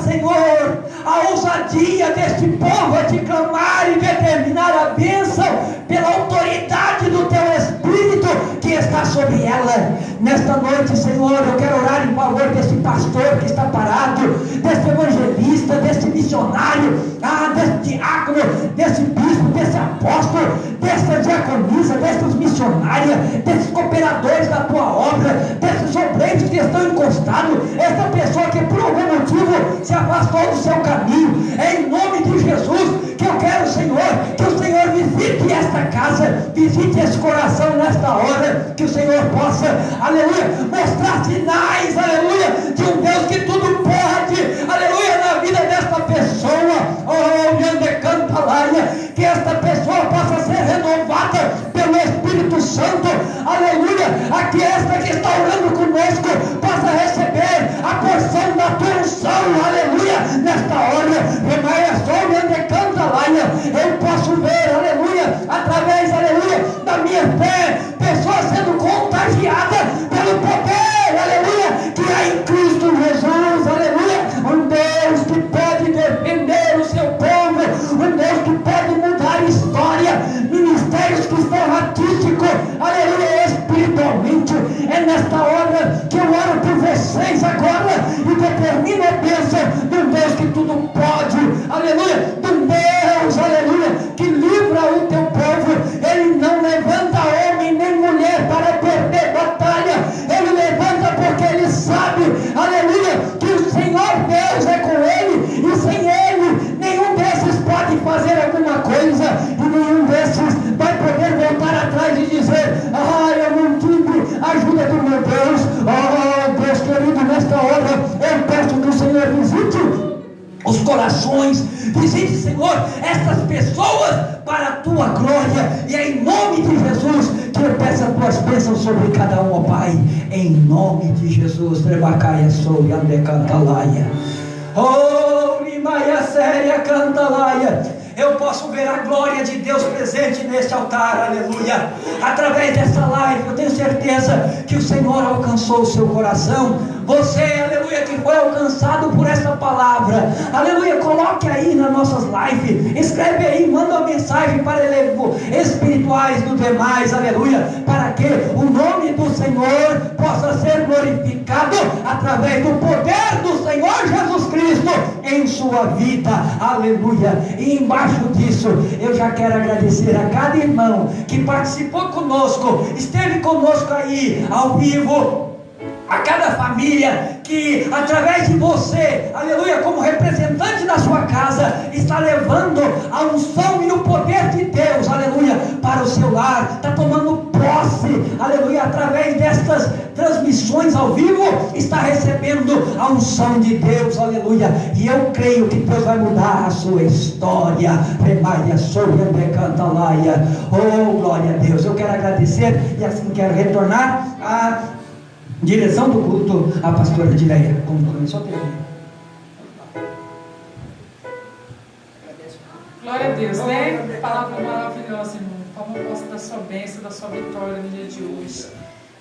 Senhor, a ousadia deste povo é de clamar e determinar a bênção pela autoridade do teu Espírito que está sobre ela. Nesta noite, Senhor, eu quero orar em favor desse pastor que está parado, desse evangelista, desse missionário, desse diácono, desse bispo, desse apóstolo, dessa diaconisa, desses missionários, desses cooperadores da tua obra, desses obreiros que estão encostados, essa pessoa que por algum motivo se afastou do seu caminho. É em nome de Jesus que eu quero, Senhor, que o Senhor visite esta esta casa, visite esse coração nesta hora, que o Senhor possa, aleluia, mostrar sinais, aleluia, de um Deus que tudo pode, aleluia, na vida desta pessoa, que esta pessoa possa ser renovada pelo Espírito Santo, aleluia, a que esta que está orando conosco possa receber a porção da tua unção, aleluia, nesta hora. Eu posso ver, aleluia, através, aleluia, da minha fé, pessoas sendo contagiadas pelo poder, aleluia, que há em Cristo Jesus, aleluia, um Deus que pode defender o seu povo, um Deus que pode mudar a história, ministérios que estão ratísticos, aleluia, espiritualmente. É nesta hora que eu oro por vocês agora e determino a bênção de um Deus que tudo pode, aleluia, de um Deus, aleluia, que livra o teu povo. Ele não levanta homem nem mulher para perder batalha, ele levanta porque ele sabe, aleluia, que o Senhor Deus é com ele, e sem ele nenhum desses pode fazer alguma coisa, e nenhum desses vai poder voltar atrás e dizer: eu não tive ajuda do meu Deus. Deus querido, nesta hora eu peço que o Senhor visite os corações, visite, Senhor, estas pessoas para a tua glória, e é em nome de Jesus que eu peço as tuas bênçãos sobre cada um, ó Pai, em nome de Jesus. Trebacaia sou e ande cantalaia, Limaia séria cantalaia. Eu posso ver a glória de Deus presente neste altar, aleluia, através dessa live. Eu tenho certeza que o Senhor alcançou o seu coração. Você, aleluia, que foi alcançado por essa palavra, aleluia, coloque aí nas nossas lives, escreve aí, manda uma mensagem para espirituais dos demais, aleluia, para que o nome do Senhor possa ser glorificado através do poder do Senhor Jesus Cristo em sua vida, aleluia. E embaixo disso, eu já quero agradecer a cada irmão que participou conosco, esteve conosco aí ao vivo, a cada família que através de você, aleluia, como representante da sua casa, está levando a unção e o poder de Deus, aleluia, para o seu lar, está tomando posse, aleluia, através destas transmissões ao vivo, está recebendo a unção de Deus, aleluia, e eu creio que Deus vai mudar a sua história. Oh, glória a Deus. Eu quero agradecer e assim quero retornar a direção do culto à pastora Dileia, como começou a terminar. Glória a Deus, né? Palavra maravilhosa, irmão. Toma posse da sua bênção, da sua vitória no dia de hoje.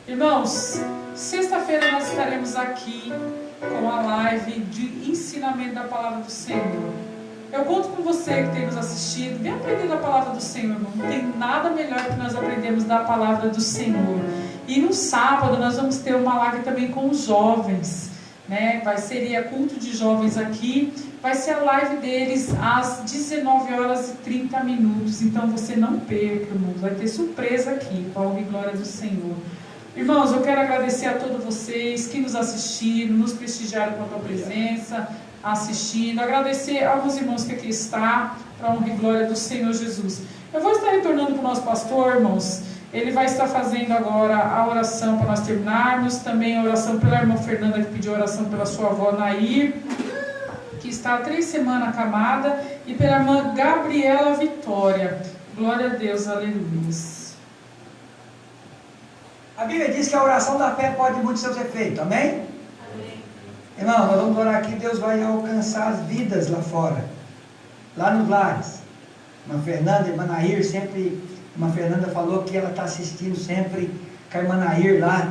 Irmãos, sexta-feira nós estaremos aqui com a live de ensinamento da palavra do Senhor. Eu conto com você que tem nos assistido, vem aprender da palavra do Senhor, irmão. Não tem nada melhor que nós aprendemos da palavra do Senhor. E no sábado nós vamos ter uma live também com os jovens, né? Seria culto de jovens aqui, vai ser a live deles às 19h30. Então você não perca, irmãos, vai ter surpresa aqui, com a honra e glória do Senhor. Irmãos, eu quero agradecer a todos vocês que nos assistiram, nos prestigiaram com a tua presença, assistindo, agradecer aos irmãos que aqui estão, para a honra e glória do Senhor Jesus. Eu vou estar retornando para o nosso pastor, irmãos. Ele vai estar fazendo agora a oração para nós terminarmos, também a oração pela irmã Fernanda, que pediu oração pela sua avó Nair, que está há 3 semanas acamada, e pela irmã Gabriela Vitória. Glória a Deus, aleluia. A Bíblia diz que a oração da fé pode muito seus efeitos, amém? Amém. Irmão, nós vamos orar aqui, Deus vai alcançar as vidas lá fora, lá nos lares. Irmã Fernanda, irmã Nair, sempre, irmã Fernanda falou que ela está assistindo sempre com a irmã Nair lá,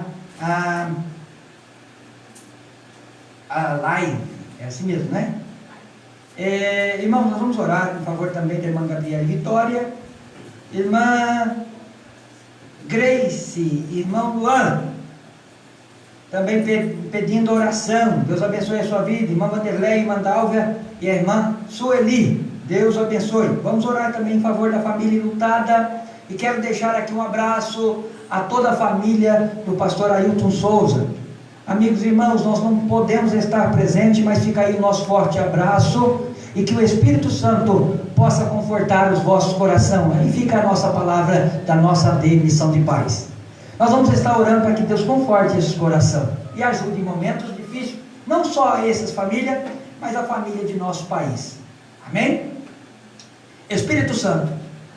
a live, é assim mesmo, né? Irmão, nós vamos orar em favor também da irmã Gabriela Vitória, irmã Grace, irmão Luan, também pedindo oração. Deus abençoe a sua vida. Irmã Vanderlei, irmã Dálvia e a irmã Sueli, Deus abençoe. Vamos orar também em favor da família lutada. E quero deixar aqui um abraço a toda a família do pastor Ailton Souza. Amigos e irmãos, nós não podemos estar presentes, mas fica aí o nosso forte abraço. e que o Espírito Santo possa confortar os vossos corações. Aí fica a nossa palavra da nossa missão de paz. Nós vamos estar orando para que Deus conforte esses corações e ajude em momentos difíceis, não só a essas famílias, mas a família de nosso país. Amém? Espírito Santo,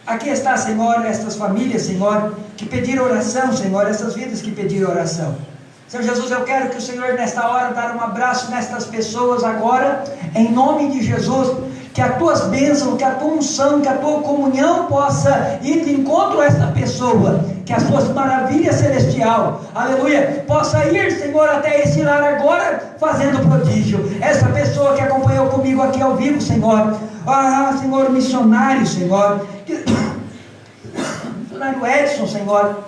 aqui está, Senhor, estas famílias, Senhor, que pediram oração, Senhor, essas vidas que pediram oração. Senhor Jesus, eu quero que o Senhor nesta hora dar um abraço nestas pessoas agora, em nome de Jesus, que as tuas bênçãos, que a tua unção, que a tua comunhão possa ir de encontro a esta pessoa, que as tuas maravilhas celestial, aleluia, possa ir, Senhor, até esse lar agora, fazendo prodígio. Essa pessoa que acompanhou comigo aqui ao vivo, Senhor, Senhor, missionário, Senhor, missionário Edson, Senhor,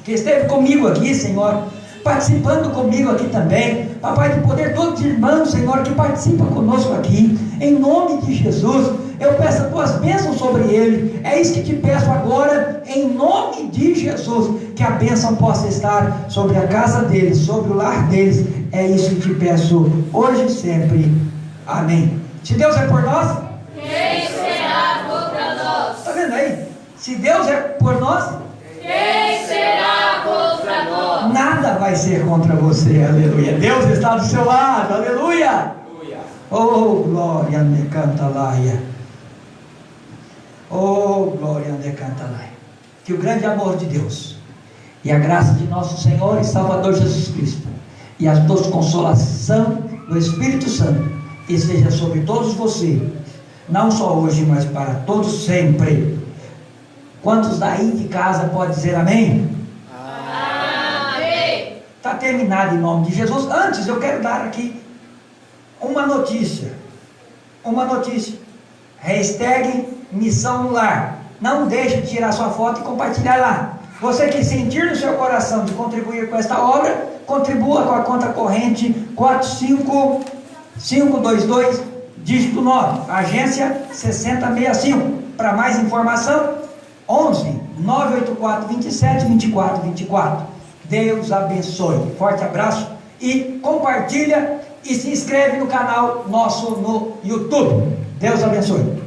que esteve comigo aqui, Senhor, participando comigo aqui também, papai, de poder todos os irmãos, Senhor, que participam conosco aqui, em nome de Jesus, eu peço as tuas bênçãos sobre ele. É isso que te peço agora, em nome de Jesus, que a bênção possa estar sobre a casa deles, sobre o lar deles. É isso que te peço hoje e sempre. Amém. Se Deus é por nós, quem será contra nós? Está vendo aí? Se Deus é por nós, quem será contra nós? Nada vai ser contra você, aleluia. Deus está do seu lado, aleluia. Oh, glória, me canta laia. Oh, glória, me canta laia. Que o grande amor de Deus e a graça de nosso Senhor e Salvador Jesus Cristo e a doce consolação do Espírito Santo esteja sobre todos vocês, não só hoje, mas para todos sempre. Quantos daí de casa podem dizer amém? Amém. Está terminado em nome de Jesus. Antes eu quero dar aqui uma notícia. Hashtag Missão no Lar. Não deixe de tirar sua foto e compartilhar lá. Você que sentir no seu coração de contribuir com esta obra, contribua com a conta corrente 45522, dígito 9, agência 6065. Para mais informação, 11 984 27 24 24. Deus abençoe. Forte abraço e compartilha e se inscreve no canal nosso no YouTube. Deus abençoe.